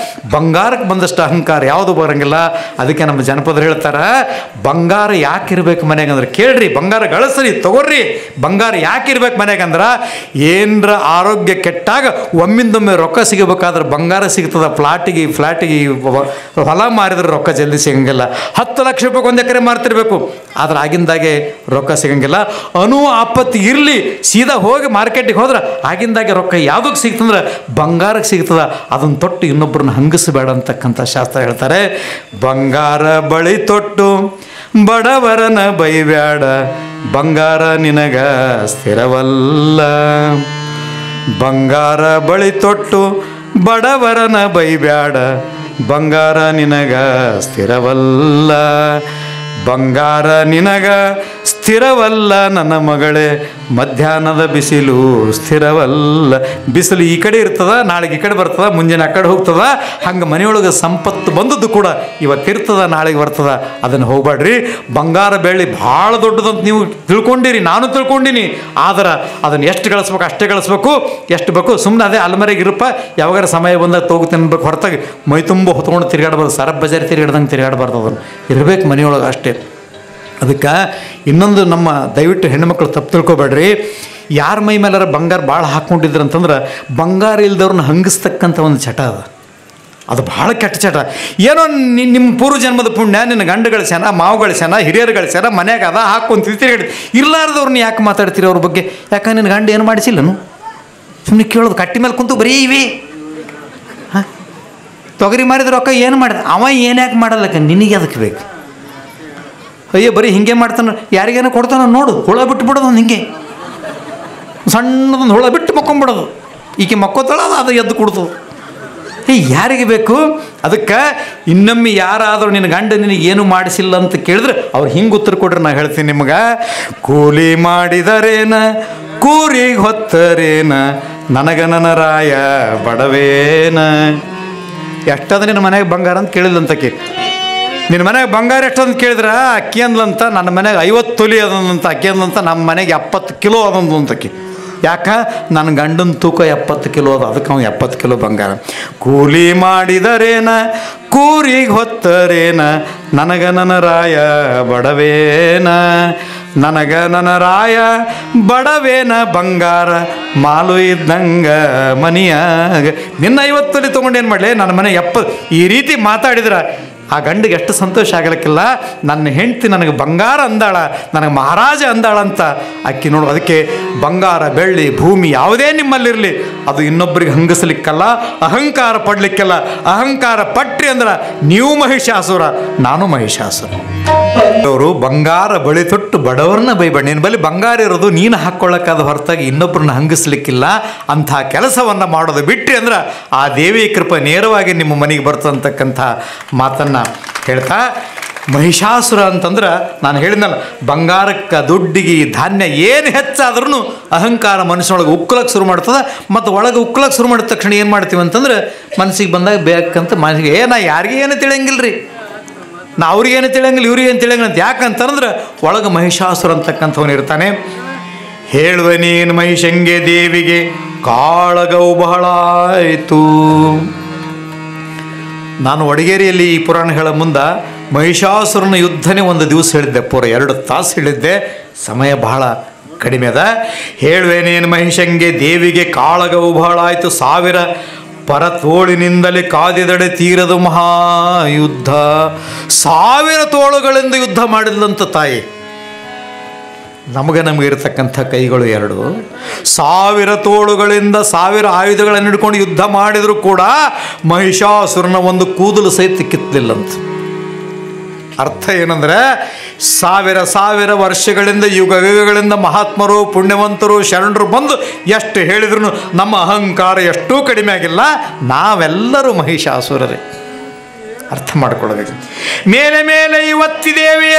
ಬಂಗಾರಕ್ಕೆ ಬಂದಷ್ಟು ಅಹಂಕಾರ ಯಾವುದು ಬರೋಂಗಿಲ್ಲ. ಅದಕ್ಕೆ ನಮ್ಮ ಜನಪದರು ಹೇಳ್ತಾರೆ, ಬಂಗಾರ ಯಾಕಿರ್ಬೇಕು ಮನೆಗಂದ್ರೆ, ಕೇಳ್ರಿ ಬಂಗಾರ ಗಳಿಸ್ರಿ ತಗೋರಿ, ಬಂಗಾರ ಯಾಕಿರ್ಬೇಕು ಮನೆಗಂದ್ರೆ, ಏನರ ಆರೋಗ್ಯ ಕೆಟ್ಟಾಗ ಒಮ್ಮಿಂದೊಮ್ಮೆ ರೊಕ್ಕ ಸಿಗಬೇಕಾದ್ರೆ ಬಂಗಾರ ಸಿಗ್ತದೆ. ಫ್ಲಾಟಿಗೆ ಹೊಲ ಮಾರಿದ್ರೆ ರೊಕ್ಕ ಜಲ್ದಿ ಸಿಗಂಗಿಲ್ಲ. 10 ಲಕ್ಷ ರೂಪಾಯಿ 1 ಎಕರೆ ಮಾರ್ತಿರ್ಬೇಕು, ಆದ್ರೆ ಆಗಿಂದಾಗೆ ರೊಕ್ಕ ಸಿಗಂಗಿಲ್ಲ. ಆಪತ್ತು ಇರಲಿ, ಸೀದಾ ಹೋಗಿ ಮಾರ್ಕೆಟಿಗೆ ಹೋದ್ರೆ ಆಗಿಂದಾಗೆ ರೊಕ್ಕ ಯಾವುದಕ್ಕೆ ಸಿಗ್ತಂದ್ರೆ ಬಂಗಾರಕ್ಕೆ ಸಿಗ್ತದೆ. ಅದನ್ನು ತೊಟ್ಟು ಇನ್ನೊಬ್ಬರನ್ನ ಹಂಗಿಸಬೇಡ ಅಂತಕ್ಕಂಥ ಶಾಸ್ತ್ರ ಹೇಳ್ತಾರೆ. ಬಂಗಾರ ಬಳಿ ತೊಟ್ಟು ಬಡವರನ ಬೈಬ್ಯಾಡ, ಬಂಗಾರ ನಿನಗ ಸ್ಥಿರವಲ್ಲ. ಬಂಗಾರ ಬಳಿ ತೊಟ್ಟು ಬಡವರನ ಬೈಬ್ಯಾಡ, ಬಂಗಾರ ನಿನಗ ಸ್ಥಿರವಲ್ಲ. ಬಂಗಾರ ನಿನಗ ಸ್ಥಿರವಲ್ಲ ನನ್ನ ಮಗಳೇ, ಮಧ್ಯಾಹ್ನದ ಬಿಸಿಲು ಸ್ಥಿರವಲ್ಲ. ಬಿಸಿಲು ಈ ಕಡೆ ಇರ್ತದ, ನಾಳೆಗೆ ಈ ಕಡೆ ಬರ್ತದ, ಮುಂಜಾನೆ ಆ ಕಡೆ ಹೋಗ್ತದ. ಹಂಗೆ ಮನೆಯೊಳಗೆ ಸಂಪತ್ತು ಬಂದದ್ದು ಕೂಡ ಇವತ್ತಿರ್ತದ, ನಾಳೆಗೆ ಬರ್ತದ. ಅದನ್ನು ಹೋಗ್ಬೇಡ್ರಿ. ಬಂಗಾರ ಬೆಳ್ಳಿ ಭಾಳ ದೊಡ್ಡದಂತ ನೀವು ತಿಳ್ಕೊಂಡಿರಿ, ನಾನು ತಿಳ್ಕೊಂಡಿನಿ. ಆದ್ರೆ ಅದನ್ನು ಎಷ್ಟು ಗಳಿಸ್ಬೇಕು ಅಷ್ಟೇ ಗಳಿಸ್ಬೇಕು, ಎಷ್ಟು ಬೇಕು ಸುಮ್ಮನೆ ಅದೇ ಅಲ್ಮರೆಗೆ ಇರಪ್ಪ, ಯಾವಾಗಾರ ಸಮಯ ಬಂದಾಗ ತಗೋತೀನಿ ಅನ್ಬೇಕು. ಹೊರತಾಗಿ ಮೈ ತುಂಬ ಹೊತ್ಕೊಂಡು ತಿರುಗಾಡ್ಬಾರ್ದು, ಸರಬ್ ಬಜಾರಿ ತಿರುಗಾಡ್ದಂಗೆ ತಿರುಗಾಡಬಾರ್ದು. ಅದನ್ನು ಇರಬೇಕು ಮನೆಯೊಳಗೆ ಅಷ್ಟೇ. ಅದಕ್ಕೆ ಇನ್ನೊಂದು ನಮ್ಮ ದಯವಿಟ್ಟು ಹೆಣ್ಣುಮಕ್ಕಳು ತಪ್ಪು ತಿಳ್ಕೊಬೇಡ್ರಿ. ಯಾರ ಮೈ ಮೇಲಾರ ಬಂಗಾರ ಭಾಳ ಹಾಕ್ಕೊಂಡಿದ್ರು ಅಂತಂದ್ರೆ ಬಂಗಾರ ಇಲ್ದವ್ರನ್ನ ಹಂಗಿಸ್ತಕ್ಕಂಥ ಒಂದು ಚಟ ಅದು ಭಾಳ ಕೆಟ್ಟ ಚಟ. ಏನೋ ನಿಮ್ಮ ಪೂರ್ವ ಜನ್ಮದ ಪುಣ್ಯ, ನಿನ್ನ ಗಂಡು ಗಳಿಸ್ಯಾನ, ಮಾವು ಗಳಿಸ್ಯಾನ, ಹಿರಿಯರು ಗಳಿಸ್ಯಾನ, ಮನ್ಯಾಗ ಅದ ಹಾಕ್ಕೊಂಡು ತಿರುಗಾಡಿ. ಇರ್ಲಾರ್ದವ್ರನ್ನ ಯಾಕೆ ಮಾತಾಡ್ತೀರಿ ಅವ್ರ ಬಗ್ಗೆ? ಯಾಕಂದ್ರೆ ನಿನ್ನ ಗಂಡು ಏನು ಮಾಡಿಸಿಲ್ಲನು? ಸುಮ್ಮನೆ ಕೇಳೋದು, ಕಟ್ಟಿ ಮೇಲೆ ಕುಂತು ಬರೀ ಇವಿ ತೊಗರಿ ಮಾರಿದ ರೊಕ್ಕ ಏನು ಮಾಡಿದ ಅವ, ಏನ್ಯಾಕೆ ಮಾಡಲ್ಲಕ್ಕ ನಿನಗೆ ಅದಕ್ಕೆ ಬೇಕು? ಅಯ್ಯೋ ಬರೀ ಹಿಂಗೆ ಮಾಡ್ತಾನೆ, ಯಾರಿಗೇನೋ ಕೊಡ್ತಾನೆ ನೋಡು, ಹುಳ ಬಿಟ್ಬಿಡೋದು ಒಂದು ಹಿಂಗೆ ಸಣ್ಣದೊಂದು ಹುಳ ಬಿಟ್ಟು ಮಕ್ಕೊಂಬಿಡೋದು. ಈಕೆ ಮಕ್ಕೋತಾಳ, ಅದು ಎದ್ದು ಕೊಡ್ತದೆ. ಯಾರಿಗೆ ಬೇಕು? ಅದಕ್ಕೆ ಇನ್ನೊಮ್ಮೆ ಯಾರಾದರೂ ನಿನ್ನ ಗಂಡ ನಿನಗೆ ಏನು ಮಾಡಿಸಿಲ್ಲ ಅಂತ ಕೇಳಿದ್ರೆ ಅವ್ರು ಹಿಂಗೆ ಉತ್ತರ ಕೊಡ್ರಿ. ನಾನು ಹೇಳ್ತೀನಿ ನಿಮ್ಗೆ, ಕೂಲಿ ಮಾಡಿದರೇನ ಕೂರಿಗೆ ಹೊತ್ತರೇನ, ನನಗ ನನ್ನ ರಾಯ ಬಡವೇನ. ಎಷ್ಟದ ನಿನ್ನ ಮನೆಗೆ ಬಂಗಾರ ಅಂತ ಕೇಳಿಲ್ಲಂತಕ್ಕೆ. ನಿನ್ನ ಮನೆಗೆ ಬಂಗಾರ ಎಷ್ಟಂತ ಕೇಳಿದ್ರೆ ಅಕ್ಕಿ ಅಂದ್ಲಂತ, ನನ್ನ ಮನೆಗೆ 50 ತೊಲಿ ಅದಂತ. ಅಕ್ಕಿ ಅಂದ್ಲಂತ, ನಮ್ಮ ಮನೆಗೆ 70 ಕಿಲೋ ಅದಂದು ಅಂತಕ್ಕೆ. ಯಾಕೆ ನನ್ನ ಗಂಡನ ತೂಕ 70 ಕಿಲೋ ಅದು, ಅದಕ್ಕೆ ಅವ್ನು 70 ಕಿಲೋ ಬಂಗಾರ. ಕೂಲಿ ಮಾಡಿದರೇನ ಕೂರಿಗೆ ಹೊತ್ತರೇನ ನನಗ ನನ್ನ ರಾಯ ಬಡವೇನ, ನನಗ ನನ್ನ ರಾಯ ಬಡವೇನ ಬಂಗಾರ ಮಾಲು ಇದ್ದಂಗ ಮನಿಯಾಗ. ನಿನ್ನ 50 ತೊಲಿ ತೊಗೊಂಡೇನು ಮಾಡಲಿ, ನನ್ನ ಮನೆ 70. ಈ ರೀತಿ ಮಾತಾಡಿದ್ರೆ ಆ ಗಂಡಿಗೆ ಎಷ್ಟು ಸಂತೋಷ ಆಗಲಿಕ್ಕಿಲ್ಲ. ನನ್ನ ಹೆಂಡತಿ ನನಗೆ ಬಂಗಾರ ಅಂದಾಳ, ನನಗೆ ಮಹಾರಾಜ ಅಂದಾಳ ಅಂತ ಅಕ್ಕಿ ನೋಡು. ಅದಕ್ಕೆ ಬಂಗಾರ ಬೆಳ್ಳಿ ಭೂಮಿ ಯಾವುದೇ ನಿಮ್ಮಲ್ಲಿರಲಿ ಅದು ಇನ್ನೊಬ್ಬರಿಗೆ ಹಂಗಿಸ್ಲಿಕ್ಕಲ್ಲ, ಅಹಂಕಾರ ಪಡಲಿಕ್ಕೆಲ್ಲ. ಅಹಂಕಾರ ಪಟ್ರಿ ಅಂದ್ರೆ ನೀವು ಮಹಿಷಾಸುರ, ನಾನು ಮಹಿಷಾಸುರ. ಅವರು ಬಂಗಾರ ಬಳಿ ತೊಟ್ಟು ಬಡವ್ರನ್ನ ಬೈಬೇಡ. ನಿನ್ನ ಬಳಿ ಬಂಗಾರ ಇರೋದು ನೀನು ಹಾಕ್ಕೊಳ್ಳೋಕ್ಕಾದ ಹೊರತಾಗಿ ಇನ್ನೊಬ್ಬರನ್ನ ಹಂಗಿಸ್ಲಿಕ್ಕಿಲ್ಲ. ಅಂಥ ಕೆಲಸವನ್ನು ಮಾಡೋದು ಬಿಟ್ರಿ ಅಂದ್ರೆ ಆ ದೇವಿ ಕೃಪೆ ನೇರವಾಗಿ ನಿಮ್ಮ ಮನೆಗೆ ಬರ್ತಂತಕ್ಕಂಥ ಮಾತನ್ನು ಹೇಳ್ತಾ, ಮಹಿಷಾಸುರ ಅಂತಂದ್ರೆ ನಾನು ಹೇಳಿದ್ನಲ್ಲ, ಬಂಗಾರಕ್ಕೆ ದುಡ್ಡಿಗೆ ಧಾನ್ಯ ಏನು ಹೆಚ್ಚಾದ್ರೂ ಅಹಂಕಾರ ಮನುಷ್ಯನೊಳಗೆ ಉಕ್ಕಲಕ್ಕೆ ಶುರು ಮಾಡ್ತದೆ. ಮತ್ತು ಒಳಗೆ ಉಕ್ಕಲಕ್ಕೆ ಶುರು ಮಾಡಿದ ತಕ್ಷಣ ಏನು ಮಾಡ್ತೀವಿ ಅಂತಂದ್ರೆ ಮನಸ್ಸಿಗೆ ಬಂದಾಗ ಬೇಕಂತ ಮನಸ್ಸಿಗೆ ನಾ ಯಾರಿಗೆ ಏನು ತಿಳಿಯಂಗಿಲ್ಲ ರೀ, ನಾ ಅವ್ರಿಗೇನು ತಿಳಿಯಂಗಿಲ್ಲ ಇವ್ರಿಗೇನು ತಿಳಿಯಂಗಿಲ್ಲ ಅಂತ. ಯಾಕಂತಂದ್ರೆ ಒಳಗೆ ಮಹಿಷಾಸುರ ಅಂತಕ್ಕಂಥವನು ಇರ್ತಾನೆ. ಹೇಳುವೆ ನೀನು ಮಹಿಷಂಗೆ ದೇವಿಗೆ ಕಾಳಗವು ಬಹಳ ಆಯಿತು. ನಾನು ವಡಗೇರಿಯಲ್ಲಿ ಈ ಪುರಾಣ ಹೇಳೋ ಮುಂದೆ ಮಹಿಷಾಸುರನ ಯುದ್ಧನೇ ಒಂದು ದಿವಸ ಹೇಳಿದ್ದೆ, ಪೂರ 2 ತಾಸು ಹೇಳಿದ್ದೆ. ಸಮಯ ಬಹಳ ಕಡಿಮೆ ಅದ. ಹೇಳುವೆ ನೀನು ಮಹಿಷಂಗೆ ದೇವಿಗೆ ಕಾಳಗವು ಬಹಳ ಆಯಿತು, 1000 ಪರತೋಳಿನಿಂದಲೇ ಕಾದಿದಡೆ ತೀರದು ಮಹಾಯುದ್ಧ. 1000 ತೋಳುಗಳಿಂದ ಯುದ್ಧ ಮಾಡಿದ್ಲಂತ ತಾಯಿ. ನಮಗೆ ಇರತಕ್ಕಂಥ ಕೈಗಳು 2. 1000 ತೋಳುಗಳಿಂದ 1000 ಆಯುಧಗಳನ್ನು ಹಿಡ್ಕೊಂಡು ಯುದ್ಧ ಮಾಡಿದರೂ ಕೂಡ ಮಹಿಷಾಸುರನ ಒಂದು ಕೂದಲು ಸಹಿತ ಕಿತ್ತಲಿಲ್ಲಂತ. ಅರ್ಥ ಏನಂದರೆ 1000 ವರ್ಷಗಳಿಂದ ಯುಗಗಳಿಂದ ಮಹಾತ್ಮರು ಪುಣ್ಯವಂತರು ಶರಣರು ಬಂದು ಎಷ್ಟು ಹೇಳಿದ್ರು ನಮ್ಮ ಅಹಂಕಾರ ಎಷ್ಟೂ ಕಡಿಮೆ ಆಗಿಲ್ಲ. ನಾವೆಲ್ಲರೂ ಮಹಿಷಾಸುರರೇ, ಅರ್ಥ ಮಾಡ್ಕೊಳ್ಳಬೇಕು. ಮೇಲೆ ಮೇಲೆ ಇವತ್ತಿದೇವಿಯ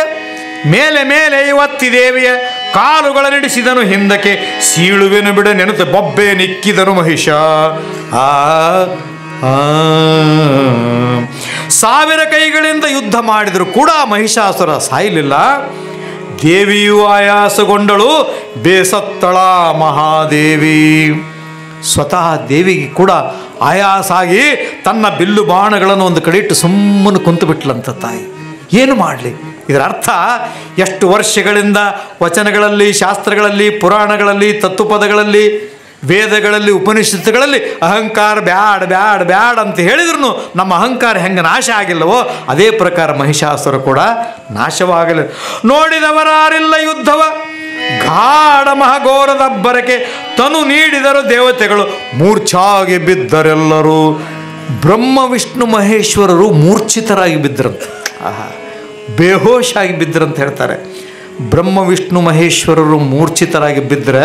ಮೇಲೆ ಮೇಲೆ ಇವತ್ತಿದೇವಿಯ ಕಾಲುಗಳ ನಡೆಸಿದನು ಹಿಂದಕ್ಕೆ, ಸೀಳುವೆನು ಬಿಡ ನೆನತು ಬೊಬ್ಬೆ ನಿಕ್ಕಿದನು ಮಹಿಷ. 1000 ಕೈಗಳಿಂದ ಯುದ್ಧ ಮಾಡಿದರೂ ಕೂಡ ಮಹಿಷಾಸುರ ಸಾಯಲಿಲ್ಲ. ದೇವಿಯು ಆಯಾಸಗೊಂಡಳು, ಬೇಸತ್ತಳ ಮಹಾದೇವಿ. ಸ್ವತಃ ದೇವಿಗೆ ಕೂಡ ಆಯಾಸ ಆಗಿ ತನ್ನ ಬಿಲ್ಲು ಬಾಣಗಳನ್ನು ಒಂದು ಕಡೆ ಇಟ್ಟು ಸುಮ್ಮನೆ ಕುಂತು ಬಿಟ್ಲಂತ ತಾಯಿ. ಏನು ಮಾಡಲಿ? ಇದರ ಅರ್ಥ ಎಷ್ಟು ವರ್ಷಗಳಿಂದ ವಚನಗಳಲ್ಲಿ, ಶಾಸ್ತ್ರಗಳಲ್ಲಿ, ಪುರಾಣಗಳಲ್ಲಿ, ತತ್ವಪದಗಳಲ್ಲಿ, ವೇದಗಳಲ್ಲಿ, ಉಪನಿಷತ್ತುಗಳಲ್ಲಿ ಅಹಂಕಾರ ಬ್ಯಾಡ್ ಬ್ಯಾಡ್ ಬ್ಯಾಡ್ ಅಂತ ಹೇಳಿದ್ರು ನಮ್ಮ ಅಹಂಕಾರ ಹೆಂಗೆ ನಾಶ ಆಗಿಲ್ಲವೋ ಅದೇ ಪ್ರಕಾರ ಮಹಿಷಾಸುರ ಕೂಡ ನಾಶವಾಗಲಿಲ್ಲ. ನೋಡಿದವರಾರಿಲ್ಲ ಯುದ್ಧವ ಗಾಢ ಮಹಘೋರದಬ್ಬರಕ್ಕೆ ತನು ನೀಡಿದರು ದೇವತೆಗಳು, ಮೂರ್ಛಾಗಿ ಬಿದ್ದರೆಲ್ಲರೂ. ಬ್ರಹ್ಮ ವಿಷ್ಣು ಮಹೇಶ್ವರರು ಮೂರ್ಛಿತರಾಗಿ ಬಿದ್ದರಂತ, ಬೇಹೋಶಾಗಿ ಬಿದ್ದರಂತ ಹೇಳ್ತಾರೆ. ಬ್ರಹ್ಮ ವಿಷ್ಣು ಮಹೇಶ್ವರರು ಮೂರ್ಛಿತರಾಗಿ ಬಿದ್ದರೆ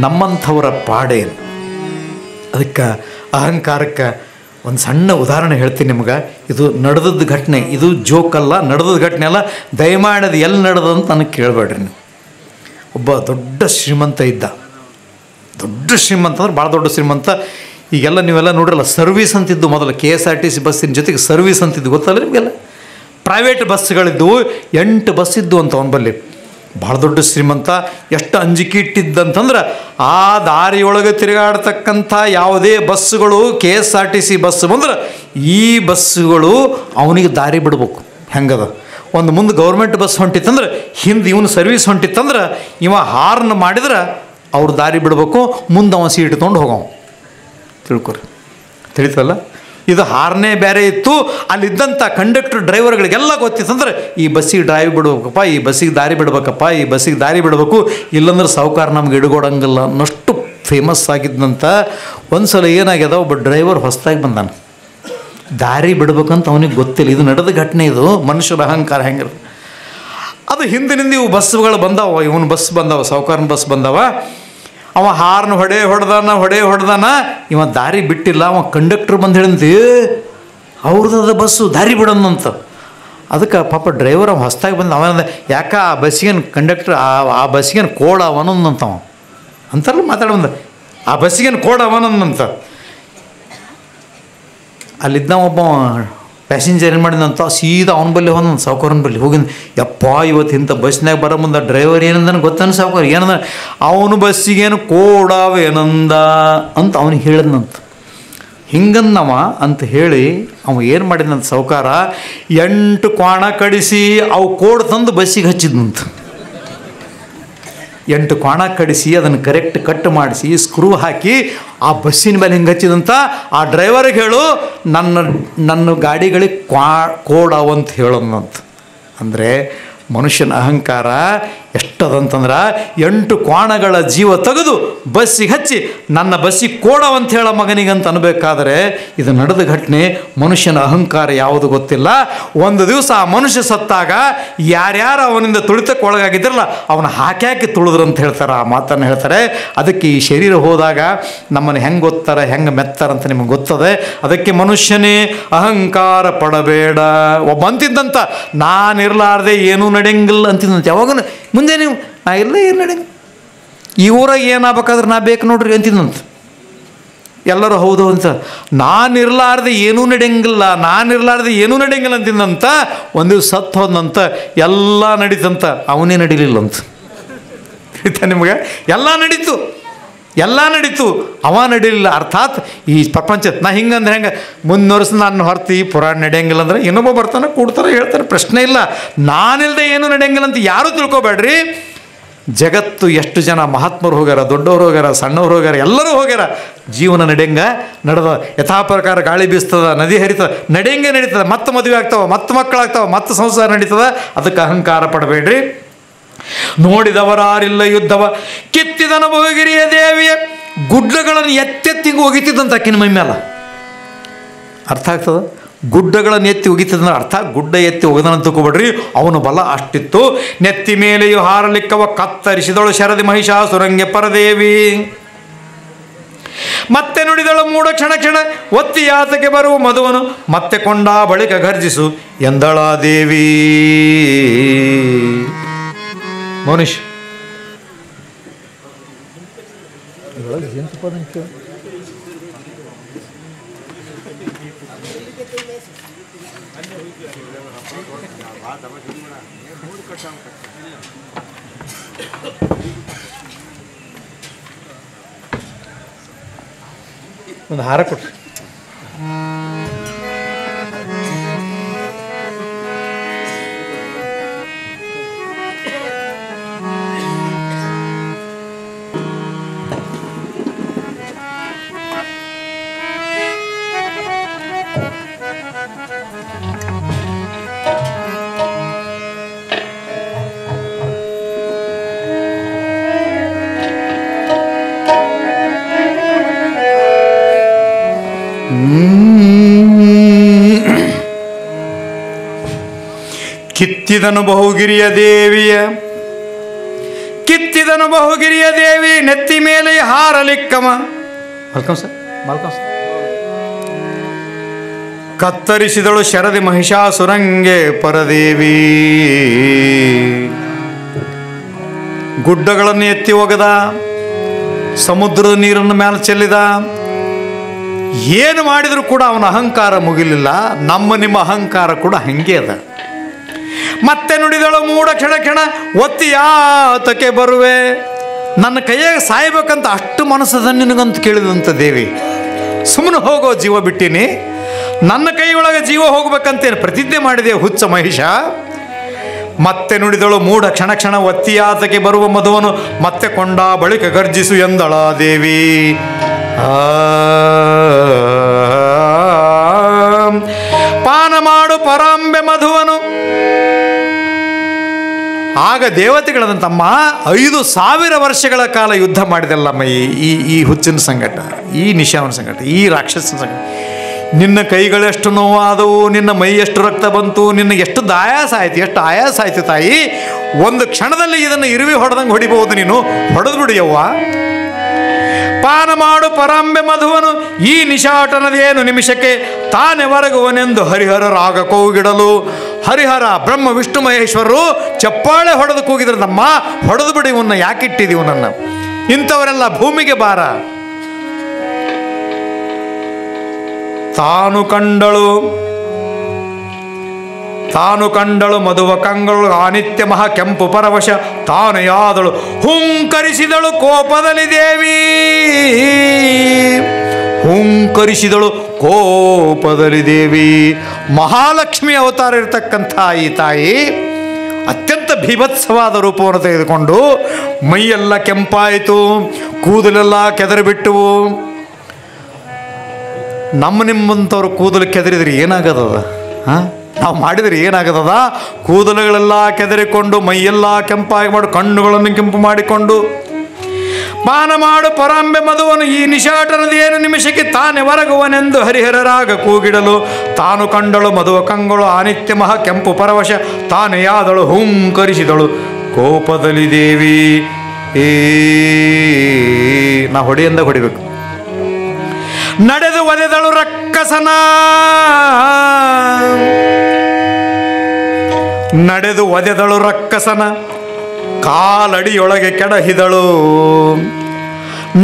ನಮ್ಮಂಥವರ ಪಾಡೇನು? ಅದಕ್ಕೆ ಅಹಂಕಾರಕ್ಕೆ ಒಂದು ಸಣ್ಣ ಉದಾಹರಣೆ ಹೇಳ್ತೀನಿ ನಿಮ್ಗೆ. ಇದು ನಡೆದದ್ದು ಘಟನೆ, ಇದು ಜೋಕಲ್ಲ, ನಡೆದದ್ದು ಘಟನೆ ಅಲ್ಲ. ದಯಮಾಡಿದ ಎಲ್ಲಿ ನಡೆದಂತ ನನಗೆ ಕೇಳಬೇಡ್ರಿ ನೀವು. ಒಬ್ಬ ದೊಡ್ಡ ಶ್ರೀಮಂತ ಇದ್ದ, ದೊಡ್ಡ ಶ್ರೀಮಂತ ಅಂದ್ರೆ ಭಾಳ ದೊಡ್ಡ ಶ್ರೀಮಂತ. ಈಗೆಲ್ಲ ನೀವೆಲ್ಲ ನೋಡಿರಲ್ಲ, ಸರ್ವೀಸ್ ಅಂತಿದ್ದು ಮೊದಲು KSRTC ಬಸ್ಸಿನ ಜೊತೆಗೆ ಸರ್ವೀಸ್ ಅಂತಿದ್ದು ಗೊತ್ತಲ್ಲ ನಿಮಗೆಲ್ಲ. ಪ್ರೈವೇಟ್ ಬಸ್ಗಳಿದ್ದವು, 8 ಬಸ್ ಇದ್ದು ಅಂತ ಅವನ ಬಲ್ಲಿ. ಭಾಳ ದೊಡ್ಡ ಶ್ರೀಮಂತ. ಎಷ್ಟು ಅಂಜಿಕೆ ಇಟ್ಟಿದ್ದಂತಂದ್ರೆ ಆ ದಾರಿಯೊಳಗೆ ತಿರುಗಾಡ್ತಕ್ಕಂಥ ಯಾವುದೇ ಬಸ್ಸುಗಳು KSRTC ಬಸ್ ಬಂದ್ರೆ ಈ ಬಸ್ಸುಗಳು ಅವನಿಗೆ ದಾರಿ ಬಿಡ್ಬೇಕು. ಹೆಂಗದ, ಒಂದು ಮುಂದೆ ಗೌರ್ಮೆಂಟ್ ಬಸ್ ಹೊಂಟಿತ್ತಂದ್ರೆ ಹಿಂದೆ ಇವನು ಸರ್ವೀಸ್ ಹೊಂಟಿತ್ತಂದ್ರೆ ಇವ ಹಾರ್ನ್ ಮಾಡಿದ್ರೆ ಅವ್ರು ದಾರಿ ಬಿಡಬೇಕು, ಮುಂದೆ ಅವ ಸೀಟ್ ತೊಗೊಂಡು ಹೋಗವ. ತಿಳ್ಕೊರಿ, ತಿಳಿತಲ್ಲ? ಇದು ಹಾರ್ನೇ ಬೇರೆ ಇತ್ತು. ಅಲ್ಲಿದ್ದಂಥ ಕಂಡಕ್ಟರ್ ಡ್ರೈವರ್ಗಳಿಗೆಲ್ಲ ಗೊತ್ತಿತ್ತಂದ್ರೆ ಈ ಬಸ್ಸಿಗೆ ಡ್ರೈವ್ ಬಿಡ್ಬೇಕಪ್ಪ, ಈ ಬಸ್ಸಿಗೆ ದಾರಿ ಬಿಡ್ಬೇಕಪ್ಪ, ಈ ಬಸ್ಸಿಗೆ ದಾರಿ ಬಿಡಬೇಕು, ಇಲ್ಲಂದ್ರೆ ಸಾವುಕಾರ ನಮ್ಗೆ ಹಿಡ್ಕೊಡಂಗಿಲ್ಲ ಅನ್ನೋಷ್ಟು ಫೇಮಸ್ ಆಗಿದ್ದಂಥ. ಒಂದು ಸಲ ಏನಾಗ್ಯದ, ಒಬ್ಬ ಡ್ರೈವರ್ ಹೊಸದಾಗಿ ಬಂದಾನ, ದಾರಿ ಬಿಡ್ಬೇಕಂತ ಅವನಿಗೆ ಗೊತ್ತಿಲ್ಲ. ಇದು ನಡೆದ ಘಟನೆ, ಇದು ಮನುಷ್ಯರ ಅಹಂಕಾರ ಹೆಂಗಿರುತ್ತೆ. ಅದು ಹಿಂದಿನಿಂದ ಇವು ಬಸ್ಸುಗಳು ಬಂದಾವ, ಇವನು ಬಸ್ ಬಂದಾವ, ಸಾವುಕಾರನ ಬಸ್ ಬಂದಾವ. ಅವ ಹಾರ್ನ್ ಹೊಡೆದಾನ, ಇವ ದಾರಿ ಬಿಟ್ಟಿಲ್ಲ. ಅವ ಕಂಡಕ್ಟರ್ ಬಂದು ಹೇಳಿದಂತೆ, ಅವ್ರದ್ದು ಬಸ್ಸು ದಾರಿ ಬಿಡೋಣಂತ. ಅದಕ್ಕೆ ಪಾಪ ಡ್ರೈವರ್ ಅವ ಹೊಸ್ದಾಗಿ ಬಂದ, ಅವನ ಯಾಕೆ ಆ ಬಸ್ಸಿಗೇನು ಕಂಡಕ್ಟರ್ ಆ ಬಸ್ಸಿಗೇನು ಕೋಡ್ ಅವನಂದಂತವ ಅಂತಾರಲ್ಲ ಮಾತಾಡ ಬಂದ, ಆ ಬಸ್ಸಿಗೇನು ಕೋಡ್ ಅವನಂದಂತ. ಅಲ್ಲಿದ್ದ ಒಬ್ಬ ಪ್ಯಾಸೆಂಜರ್ ಏನು ಮಾಡಿದಂತ ಸೀದಾ ಅವನ ಬಲ್ಲಿ ಹೋದ ಸಾವ್ಕಾರನ ಬಲ್ಲಿ ಹೋಗಿಂದ, ಯಪ್ಪ ಇವತ್ತು ಇಂಥ ಬಸ್ನಾಗ ಬರೋ ಮುಂದೆ ಡ್ರೈವರ್ ಏನಂದನ ಗೊತ್ತಾನ ಸಾವ್ಕಾರ ಏನಂದ, ಅವನು ಬಸ್ಸಿಗೇನು ಕೋಡಾವೇನಂದ ಅಂತ ಅವನಿಗೆ ಹೇಳಿದ್ನಂತ. ಹಿಂಗಂದವ ಅಂತ ಹೇಳಿ ಅವ ಏನು ಮಾಡಿದಂತ ಸಾವ್ಕಾರ 8 ಕ್ವಾಣ ಕಡಿಸಿ ಅವು ಕೋಡ್ ತಂದು ಬಸ್ಸಿಗೆ ಹಚ್ಚಿದ್ನಂತ. 8 ಕ್ವಾಣ ಕಡಿಸಿ ಅದನ್ನು ಕರೆಕ್ಟ್ ಕಟ್ ಮಾಡಿಸಿ ಸ್ಕ್ರೂ ಹಾಕಿ ಆ ಬಸ್ಸಿನ ಮೇಲೆ ಹಿಂಗೆ ಹಚ್ಚಿದಂತ. ಆ ಡ್ರೈವರ್ಗೆ ಹೇಳು ನನ್ನ ಗಾಡಿಗಳಿಗೆ ಕೋಡ್ ಅವಂತ ಹೇಳೋದಂತ. ಅಂದರೆ ಮನುಷ್ಯನ ಅಹಂಕಾರ ಎಷ್ಟದಂತಂದ್ರೆ 8 ಕ್ವಾಣಗಳ ಜೀವ ತೆಗೆದು ಬಸ್ಸಿಗೆ ಹಚ್ಚಿ ನನ್ನ ಬಸ್ಸಿಗೆ ಕೋಡವಂತ ಹೇಳೋ ಮಗನಿಗಂತ ಅನ್ಬೇಕಾದ್ರೆ ಇದು ನಡೆದ ಘಟನೆ. ಮನುಷ್ಯನ ಅಹಂಕಾರ ಯಾವುದು ಗೊತ್ತಿಲ್ಲ. ಒಂದು ದಿವಸ ಆ ಮನುಷ್ಯ ಸತ್ತಾಗ ಯಾರ್ಯಾರು ಅವನಿಂದ ತುಳಿತಕ್ಕೆ ಒಳಗಾಗಿದ್ರಲ್ಲ ಅವನ ಹಾಕಿ ತುಳಿದ್ರು ಅಂತ ಹೇಳ್ತಾರೆ. ಆ ಮಾತನ್ನು ಹೇಳ್ತಾರೆ. ಅದಕ್ಕೆ ಈ ಶರೀರ ಹೋದಾಗ ನಮ್ಮನ್ನು ಹೆಂಗೆ ಗೊತ್ತಾರೆ ಹೆಂಗೆ ಮೆತ್ತಾರಂತ ನಿಮಗೆ ಗೊತ್ತದೆ. ಅದಕ್ಕೆ ಮನುಷ್ಯನೇ ಅಹಂಕಾರ ಪಡಬೇಡ. ಒಬ್ಬ ಅಂತಿದ್ದಂತ ನಾನಿರಲಾರ್ದೆ ಏನೂ ನಡೆಯಂಗಿಲ್ಲ ಅಂತಿದ್ದಂತ. ಯಾವಾಗ ಮುಂದೆ ನೀವು ನಾ ಇಲ್ಲ ಏನು ನಡೆಯಂಗ ಈ ಊರಾಗ ಏನಾಗಬೇಕಾದ್ರೆ ನಾ ಬೇಕು ನೋಡ್ರಿ ಅಂತಿದ್ದಂತ. ಎಲ್ಲರೂ ಹೌದು ಅಂತ. ನಾನಿರಲಾರ್ದೆ ಏನೂ ನಡೆಯಂಗಿಲ್ಲ ಏನೂ ನಡೆಯಂಗಿಲ್ಲ ಅಂತಿದ್ದಂತ. ಒಂದು ದಿವಸ ಸತ್ತು ಹೋದಂತ ಎಲ್ಲ ನಡೀತಂತ, ಅವನೇ ನಡೀಲಿಲ್ಲಂತ. ನಿಮಗೆ ಎಲ್ಲ ನಡೀತು ಅವ ನಡೀಲಿಲ್ಲ. ಅರ್ಥಾತ್ ಈ ಪ್ರಪಂಚ ನಾ ಹಿಂಗಂದ್ರೆ ಹೆಂಗೆ ಮುಂದಿನ ವರ್ಷ ನಾನು ಹೊರತು ಈ ಪುರಾಣ ನಡೆಯಂಗಿಲ್ಲ ಅಂದ್ರೆ ಇನ್ನೊಬ್ಬ ಬರ್ತಾನೆ ಕೂಡ್ತಾರೆ ಹೇಳ್ತಾರೆ, ಪ್ರಶ್ನೆ ಇಲ್ಲ. ನಾನಿಲ್ಲದೆ ಏನೂ ನಡೆಯಂಗಿಲ್ಲ ಅಂತ ಯಾರೂ ತಿಳ್ಕೊಬೇಡ್ರಿ. ಜಗತ್ತು ಎಷ್ಟು ಜನ ಮಹಾತ್ಮರು ಹೋಗ್ಯಾರ, ದೊಡ್ಡವರು ಹೋಗ್ಯಾರ, ಸಣ್ಣವ್ರು ಹೋಗ್ಯಾರ, ಎಲ್ಲರೂ ಹೋಗ್ಯಾರ. ಜೀವನ ನಡೆಯಂಗ ನಡೆದ ಯಥಾ ಪ್ರಕಾರ ಗಾಳಿ ಬೀಸ್ತದ, ನದಿ ಹರಿತದ, ನಡೆಯಂಗೆ ನಡೀತದೆ. ಮತ್ತೆ ಮದುವೆ ಆಗ್ತಾವ, ಮತ್ತೆ ಮಕ್ಕಳಾಗ್ತಾವ, ಮತ್ತೆ ಸಂಸಾರ ನಡೀತದ. ಅದಕ್ಕೆ ಅಹಂಕಾರ ಪಡಬೇಡ್ರಿ. ನೋಡಿದವರಾರಿಲ್ಲ ಯುದ್ಧವ ಕಿತ್ತಿದನ ಬಹುಗಿರಿಯ ದೇವಿಯ ಗುಡ್ಡಗಳನ್ನು ಎತ್ತೆತ್ತಿಂಗ್ ಒಗಿತಿದ್ದಂತ ಅಕ್ಕಿನ ಮೈ ಮೇಲೆ. ಅರ್ಥ ಆಗ್ತದ? ಗುಡ್ಡಗಳನ್ನು ಎತ್ತಿ ಒಗಿತಿದ್ದ ಅರ್ಥ. ಗುಡ್ಡ ಎತ್ತಿ ಒಗದನಂತ ತಿಳ್ಕೊಬೇಡ್ರಿ. ಅವನು ಬಲ ಅಷ್ಟಿತ್ತು. ನೆತ್ತಿ ಮೇಲೆಯೂ ಹಾರಲಿಕ್ಕವ ಕತ್ತರಿಸಿದಳು ಶರದಿ ಮಹಿಷಾಸುರಂಗೆ ಪರದೇವಿ. ಮತ್ತೆ ನುಡಿದಳು ಮೂಢ ಕ್ಷಣ ಒತ್ತಿ ಯಾತಕ್ಕೆ ಬರುವ ಮಧುವನು ಮತ್ತೆ ಕೊಂಡ ಬಳಿಕ ಗರ್ಜಿಸು ಎಂದಳ ದೇವಿ. ಮನುಷ್ಯ ಒಂದು ಹಾರ ಕೊಟ್ರಿ. ಕಿತ್ತಿದನು ಬಹುಗಿರಿಯ ದೇವಿ ನೆತ್ತಿ ಮೇಲೆ ಹಾರಲಿಕ್ಕಮ ಕತ್ತರಿಸಿದಳು ಶರದಿ ಮಹಿಷಾಸುರಂಗೆ ಪರದೇವಿ. ಗುಡ್ಡಗಳನ್ನು ಎತ್ತಿ ಒಗೆದ, ಸಮುದ್ರದ ನೀರನ್ನು ಮೇಲೆ ಚೆಲ್ಲಿದ. ಏನು ಮಾಡಿದರೂ ಕೂಡ ಅವನ ಅಹಂಕಾರ ಮುಗಿಲಿಲ್ಲ. ನಿಮ್ಮ ಅಹಂಕಾರ ಕೂಡ ಹಂಗೆ ಅದ. ಮತ್ತೆ ನುಡಿದಳು ಮೂಢ ಕ್ಷಣ ಒತ್ತಿ ಯಾತಕ್ಕೆ ಬರುವೆ. ನನ್ನ ಕೈಯಾಗ ಸಾಯ್ಬೇಕಂತ ಅಷ್ಟು ಮನಸ್ಸದ ನಿನಗಂತ ಕೇಳಿದಂಥ ದೇವಿ. ಸುಮ್ಮನೆ ಹೋಗೋ ಜೀವ ಬಿಟ್ಟಿನಿ, ನನ್ನ ಕೈಯೊಳಗೆ ಜೀವ ಹೋಗ್ಬೇಕಂತೇನು ಪ್ರತಿಜ್ಞೆ ಮಾಡಿದೆ ಹುಚ್ಚ ಮಹಿಷ. ಮತ್ತೆ ನುಡಿದಳು ಮೂಢ ಕ್ಷಣ ಒತ್ತಿ ಯಾತಕ್ಕೆ ಬರುವ ಮಧುವನು ಮತ್ತೆ ಕೊಂಡ ಬಳಿಕ ಗರ್ಜಿಸು ಎಂದಳ ದೇವಿ. ಪಾನ ಮಾಡು ಪರಾಂಬೆ ಮಧುವನು. ಆಗ ದೇವತೆಗಳಂತಮ್ಮ 5,000 ವರ್ಷಗಳ ಕಾಲ ಯುದ್ಧ ಮಾಡಿದಲ್ಲಮ್ಮ ಈ ಹುಚ್ಚಿನ ಸಂಕಟ, ಈ ನಿಶಾವನ ಸಂಕಟ, ಈ ರಾಕ್ಷಸನ ಸಂಕಟ. ನಿನ್ನ ಕೈಗಳೆಷ್ಟು ನೋವಾದವು, ನಿನ್ನ ಮೈ ಎಷ್ಟು ರಕ್ತ ಬಂತು, ನಿನ್ನ ಎಷ್ಟು ಆಯಾಸ ಆಯ್ತು ತಾಯಿ. ಒಂದು ಕ್ಷಣದಲ್ಲಿ ಇದನ್ನು ಇರುವಿ ಹೊಡೆದಂಗೆ ಹೊಡಿಬಹುದು. ನೀನು ಹೊಡೆದು ಬಿಡಿಯವ್ವ. ಪಾನ ಮಾಡು ಪರಾಂಬೆ ಮಧುವನು ಈ ನಿಶಾಟನದೇನು ನಿಮಿಷಕ್ಕೆ ತಾನೆ ಹೊರಗುವನೆಂದು ಹರಿಹರ ರಾಗ ಕೂಗಿಡಲು. ಹರಿಹರ ಬ್ರಹ್ಮ ವಿಷ್ಣು ಮಹೇಶ್ವರರು ಚಪ್ಪಾಳೆ ಹೊಡೆದು ಕೂಗಿದ್ರದಮ್ಮ, ಹೊಡೆದು ಬಿಡಿ ಇವನ್ನ, ಯಾಕಿಟ್ಟಿದೀವು ನನ್ನ, ಇಂಥವರೆಲ್ಲ ಭೂಮಿಗೆ ಬಾರ. ತಾನು ಕಂಡಳು ತಾನು ಕಂಡಳು ಮಧುವ ಕಂಗಳು ಅನಿತ್ಯ ಮಹಾ ಕೆಂಪು ಪರವಶ ತಾನೆಯಾದಳು ಹುಂಕರಿಸಿದಳು ಕೋಪದಲ್ಲಿ ದೇವಿ ಹುಂಕರಿಸಿದಳು ಕೋಪದಲ್ಲಿ ದೇವಿ. ಮಹಾಲಕ್ಷ್ಮಿ ಅವತಾರ ಇರತಕ್ಕಂಥ ಈ ತಾಯಿ ಅತ್ಯಂತ ಭೀಭತ್ಸವಾದ ರೂಪವನ್ನು ತೆಗೆದುಕೊಂಡು ಮೈಯೆಲ್ಲ ಕೆಂಪಾಯಿತು, ಕೂದಲೆಲ್ಲ ಕೆದರಿ ಬಿಟ್ಟವು. ನಿಮ್ಮಂಥವ್ರು ಕೂದಲು ಕೆದರಿದ್ರೆ ಏನಾಗದದ? ನಾವು ಮಾಡಿದರೆ ಏನಾಗದದ? ಕೂದಲುಗಳೆಲ್ಲ ಕೆದರಿಕೊಂಡು ಮೈಯೆಲ್ಲ ಕೆಂಪಾಗಿ ಮಾಡಿ ಕಣ್ಣುಗಳನ್ನು ಕೆಂಪು ಮಾಡಿಕೊಂಡು ಪಾನ ಮಾಡು ಪರಾಂಬೆ ಮಧುವನು ಈ ನಿಶಾಟನದೇನು ನಿಮಿಷಕ್ಕೆ ತಾನೇ ಹೊರಗುವನೆಂದು ಹರಿಹರರಾಗ ಕೂಗಿಡಲು ತಾನು ಕಂಡಳು ಮಧುವ ಕಂಗಳು ಅನಿತ್ಯ ಮಹಾ ಕೆಂಪು ಪರವಶ ತಾನೆಯಾದಳು ಹುಂಕರಿಸಿದಳು ಕೋಪದಲ್ಲಿ ದೇವಿ. ನಾ ಹೊಡೆಯಿಂದ ಹೊಡಿಬೇಕು. ನಡೆದು ಒದೆದಳು ರಕ್ಕಸನ ನಡೆದು ಒದೆದಳು ರಕ್ಕಸನ ಕಾಲಡಿಯೊಳಗೆ ಕೆಡಹಿದಳು.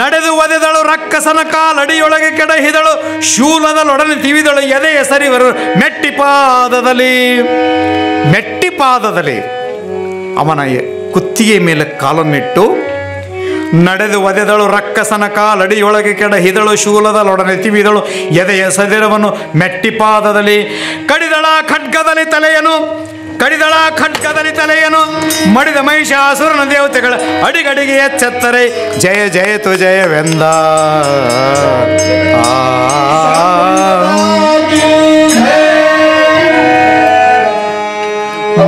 ನಡೆದು ಒದೆದಳು ರಕ್ಕಸನ ಕಾಲಡಿಯೊಳಗೆ ಕೆಡಹಿದಳು ಶೂಲದಲೊಡನೆ ತಿವಿದಳು ಎದೆಯ ಸರಿವರು ಮೆಟ್ಟಿಪಾದದಲ್ಲಿ ಅವನ ಕುತ್ತಿಗೆ ಮೇಲೆ ಕಾಲನ್ನಿಟ್ಟು ನಡೆದು ಒದೆದಳು ರಕ್ಕಸನ ಕಾಲಡಿಯೊಳಗೆ ಕೆಡಹಿದಳು ಶೂಲದಲೊಡನೆ ತಿವಿದಳು ಎದೆಯ ಸದಿರವನ್ನು ಮೆಟ್ಟಿಪಾದದಲ್ಲಿ ಕಡಿದಳ ಖಡ್ಗದಲ್ಲಿ ತಲೆಯನು ಮಡಿದ ಮಹಿಷಾಸುರನ ದೇವತೆಗಳ ಅಡಿಗಡಿಗೆ ಎಚ್ಚೆತ್ತರೆ ಜಯ ಜಯತು ಜಯವೆಂದ.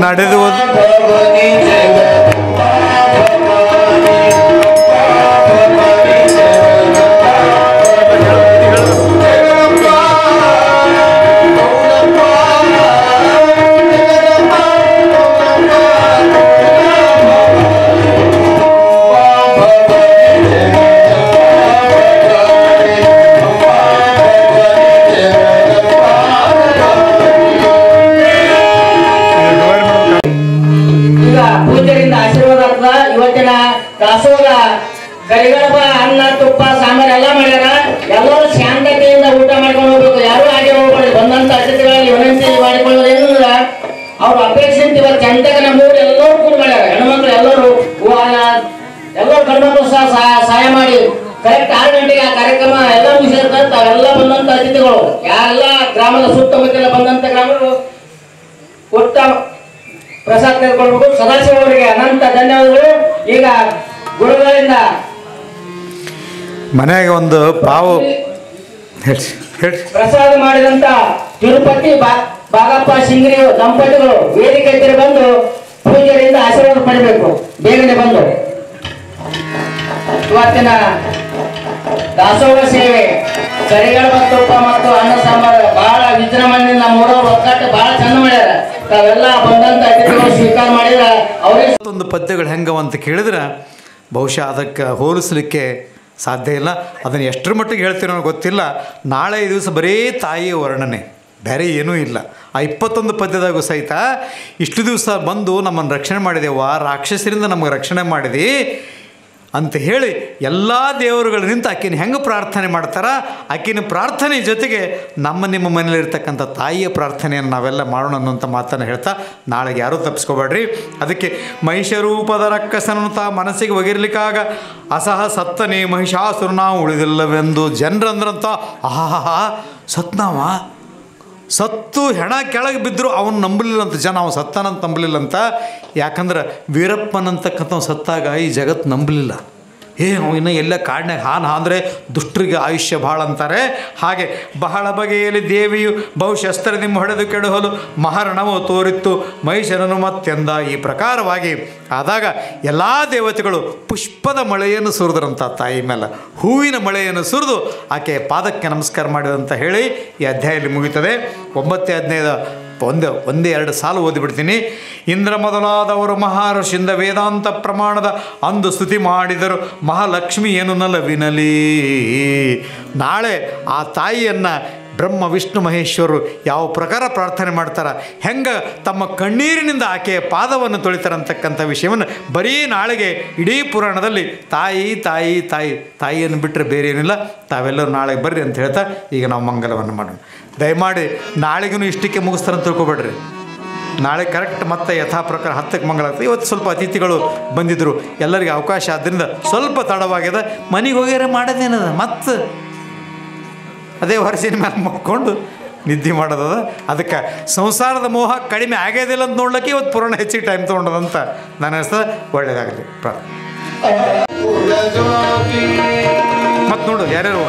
ನಡೆದು ದಾಸೋಹ ಗರಿಗಡಬ ಅನ್ನ ತುಪ್ಪ ಸಾಂಬಾರ್ ಎಲ್ಲ ಮಾಡ್ಯಾರ. ಎಲ್ಲರೂ ಶಾಂತತೆಯಿಂದ ಊಟ ಮಾಡ್ಕೊಂಡು ಹೋಗ್ಬೇಕು. ಯಾರು ಹಾಗೆ ಹೋಗ್ಬಾರ್ದು. ಬಂದಂತ ಅತಿಥಿಗಳಲ್ಲಿ ವಿನಂತಿ ಮಾಡಿಕೊಳ್ಳೋದು ಏನಂದ್ರ ಅವ್ರು ಅಪೇಕ್ಷೆ ಇವತ್ತು ಚಂದಗ ನಮ್ಮೂರು ಎಲ್ಲರೂ ಕೂಡ ಮಾಡ್ಯಾರ. ಹೆಣ್ಮಕ್ಳು ಎಲ್ಲರೂ ಗಂಡ್ಮಕ್ಳು ಸಹ ಸಹಾಯ ಮಾಡಿ ಕರೆಕ್ಟ್ 6 ಗಂಟೆಗೆ ಆ ಕಾರ್ಯಕ್ರಮ ಎಲ್ಲ ಮುಗಿಸಿರ್ತಾರೆ. ತಾವೆಲ್ಲ ಬಂದಂತ ಅತಿಥಿಗಳು ಯಾರೆಲ್ಲ ಗ್ರಾಮದ ಸುತ್ತಮುತ್ತಲ ಬಂದಂತ ಗ್ರಾಮಗಳು ಕೊಟ್ಟ ಪ್ರಸಾದ ತೆಗೆದುಕೊಳ್ಬೇಕು. ಸದಾಶಿವ ಅವರಿಗೆ ಅನಂತ ಧನ್ಯವಾದಗಳು. ಈಗ ಗುರುಗಳಿಂದ ಮನೆಗೆ ಒಂದು ಪಾವು ಪ್ರಸಾದ ಮಾಡಿದಂತ ತಿರುಪತಿ ಬಾಗಪ್ಪ ಸಿಂಗ್ರಿ ದಂಪತಿಗಳು ವೇದಿಕೆ ಹತ್ತಿರ ಬಂದು ಪೂಜೆಯಿಂದ ಆಶೀರ್ವಾದ ಪಡಿಬೇಕು. ಬೇಗನೆ ಬಂದು ಇವತ್ತಿನ ದಾಸೋಹ ಸೇವೆ ಕರಿಗಡಬ ತುಪ್ಪ ಮತ್ತು ಅನ್ನ ಸಾಂಬಾರ ಬಹಳ ವಿಜೃಂಭಣೆಯಿಂದ ನಮ್ಮೂರವ್ರು ಒಕ್ಕಟ್ಟು ಬಹಳ ಚಂದ ಮಾಡ್ಯಾರ. ತಾವೆಲ್ಲ ಬಂದಂತ ಅತಿಥಿಗಳು ಸ್ವೀಕಾರ ಮಾಡಿದ್ರ ಅವರೇ ಒಂದು ಪದ್ಯಗಳು ಹೆಂಗವಂತ ಕೇಳಿದ್ರೆ ಬಹುಶಃ ಅದಕ್ಕೆ ಹೋಲಿಸಲಿಕ್ಕೆ ಸಾಧ್ಯ ಇಲ್ಲ. ಅದನ್ನು ಎಷ್ಟರ ಮಟ್ಟಿಗೆ ಹೇಳ್ತೀರೋ ಗೊತ್ತಿಲ್ಲ. ನಾಳೆ ಈ ದಿವಸ ಬರೀ ತಾಯಿಯ ವರ್ಣನೆ, ಬೇರೆ ಏನೂ ಇಲ್ಲ. ಆ 21 ಪದ್ಯದಾಗೂ ಸಹಿತ ಇಷ್ಟು ದಿವಸ ಬಂದು ನಮ್ಮನ್ನು ರಕ್ಷಣೆ ಮಾಡಿದೆವ, ರಾಕ್ಷಸರಿಂದ ನಮಗೆ ರಕ್ಷಣೆ ಮಾಡಿದೆ ಅಂತ ಹೇಳಿ ಎಲ್ಲ ದೇವರುಗಳು ನಿಂತು ಆಕಿನ ಹೆಂಗೆ ಪ್ರಾರ್ಥನೆ ಮಾಡ್ತಾರೆ, ಆಕಿನ ಪ್ರಾರ್ಥನೆ ಜೊತೆಗೆ ನಿಮ್ಮ ಮನೇಲಿರ್ತಕ್ಕಂಥ ತಾಯಿಯ ಪ್ರಾರ್ಥನೆಯನ್ನು ನಾವೆಲ್ಲ ಮಾಡೋಣ ಅನ್ನೋಂಥ ಮಾತನ್ನು ಹೇಳ್ತಾ ನಾಳೆಗೆ ಯಾರೂ ತಪ್ಪಿಸ್ಕೋಬೇಡ್ರಿ. ಅದಕ್ಕೆ ಮಹಿಷರೂಪದ ರಕ್ಕಸನನ್ನು ತಾ ಮನಸ್ಸಿಗೆ ಒಗಿರ್ಲಿಕ್ಕಾಗ ಅಸಹ ಸತ್ತನೇ ಮಹಿಷಾಸುರನ ಉಳಿದಿಲ್ಲವೆಂದು ಜನರಂದ್ರಂತ ಆಹಾ ಸತ್ನಾವ ಸತ್ತು ಹೆಣ ಕೆಳಗೆ ಬಿದ್ದರೂ ಅವನು ನಂಬಲಿಲ್ಲಂತ ಜನ. ಅವನು ಸತ್ತಾನಂತ ನಂಬಲಿಲ್ಲಂತ. ಯಾಕಂದ್ರೆ ವೀರಪ್ಪನಂತಕ್ಕಂಥ ಸತ್ತಾಗ ಈ ಜಗತ್ತು ನಂಬಲಿಲ್ಲ. ಅವನ್ನ ಎಲ್ಲ ಕಾಡಿನಾಗ ಅಂದರೆ ದುಷ್ಟರಿಗೆ ಆಯುಷ್ಯ ಭಾಳ ಅಂತಾರೆ. ಹಾಗೆ ಬಹಳ ಬಗೆಯಲ್ಲಿ ದೇವಿಯು ಬಹುಶಸ್ತ್ರದಿಂದ ಹೊಡೆದು ಕೆಡಹಲು ಮಹಾರಣವು ತೋರಿತ್ತು ಮಹಿಷನನು ಮತ್ತೆಂದ. ಈ ಪ್ರಕಾರವಾಗಿ ಆದಾಗ ಎಲ್ಲ ದೇವತೆಗಳು ಪುಷ್ಪದ ಮಳೆಯನ್ನು ಸುರಿದ್ರಂಥ ತಾಯಿ ಮೇಲೆ, ಹೂವಿನ ಮಳೆಯನ್ನು ಸುರಿದು ಆಕೆ ಪಾದಕ್ಕೆ ನಮಸ್ಕಾರ ಮಾಡಿದಂತ ಹೇಳಿ ಈ ಅಧ್ಯಾಯದಲ್ಲಿ ಮುಗಿತದೆ. 9-15 ಒಂದೇ 2 ಸಾಲು ಓದಿಬಿಡ್ತೀನಿ. ಇಂದ್ರ ಮೊದಲಾದವರು ಮಹರ್ಷಿಯಿಂದ ವೇದಾಂತ ಪ್ರಮಾಣದ ಅಂದು ಸ್ತುತಿ ಮಾಡಿದರು ಮಹಾಲಕ್ಷ್ಮಿ ಏನು ನಲವಿನಲಿ. ನಾಳೆ ಆ ತಾಯಿಯನ್ನು ಬ್ರಹ್ಮ ವಿಷ್ಣು ಮಹೇಶ್ವರರು ಯಾವ ಪ್ರಕಾರ ಪ್ರಾರ್ಥನೆ ಮಾಡ್ತಾರೆ, ಹೆಂಗೆ ತಮ್ಮ ಕಣ್ಣೀರಿನಿಂದ ಆಕೆಯ ಪಾದವನ್ನು ತೊಳಿತಾರಂತಕ್ಕಂಥ ವಿಷಯವನ್ನು ಬರೀ ನಾಳೆಗೆ ಇಡೀ ಪುರಾಣದಲ್ಲಿ ತಾಯಿ ತಾಯಿ ತಾಯಿ ತಾಯಿಯನ್ನು ಬಿಟ್ಟರೆ ಬೇರೆ ಏನಿಲ್ಲ. ತಾವೆಲ್ಲರೂ ನಾಳೆಗೆ ಬರ್ರಿ ಅಂತ ಹೇಳ್ತಾ ಈಗ ನಾವು ಮಂಗಲವನ್ನು ಮಾಡೋಣ. ದಯಮಾಡಿ ನಾಳೆಗೂ ಇಷ್ಟಕ್ಕೆ ಮುಗಿಸ್ತಾರಂತ ತಿಳ್ಕೊಬೇಡ್ರಿ. ನಾಳೆ ಕರೆಕ್ಟ್ ಮತ್ತೆ ಯಥಾ ಪ್ರಕಾರ 10ಕ್ಕೆ ಮಂಗಳಾಗ್ತದೆ. ಇವತ್ತು ಸ್ವಲ್ಪ ಅತಿಥಿಗಳು ಬಂದಿದ್ದರು, ಎಲ್ಲರಿಗೆ ಅವಕಾಶ ಆದ್ದರಿಂದ ಸ್ವಲ್ಪ ತಡವಾಗಿದೆ. ಮನೆಗೆ ಹೋಗ್ಯಾರ ಮಾಡೋದೇನದ ಮತ್ತೆ ಅದೇ ಹೊರಸಿನ ಮೇಲೆ ಮಕ್ಕೊಂಡು ನಿದ್ದೆ ಮಾಡೋದದ. ಅದಕ್ಕೆ ಸಂಸಾರದ ಮೋಹ ಕಡಿಮೆ ಆಗೋದಿಲ್ಲ ಅಂತ ನೋಡ್ಲಿಕ್ಕೆ ಇವತ್ತು ಪುರಾಣ ಹೆಚ್ಚಿಗೆ ಟೈಮ್ ತೊಗೊಂಡದಂತ ನಾನು ಅನಿಸ್ತದೆ. ಒಳ್ಳೆಯದಾಗಲಿ. ಮತ್ತು ನೋಡು ಯಾರ್ಯಾರು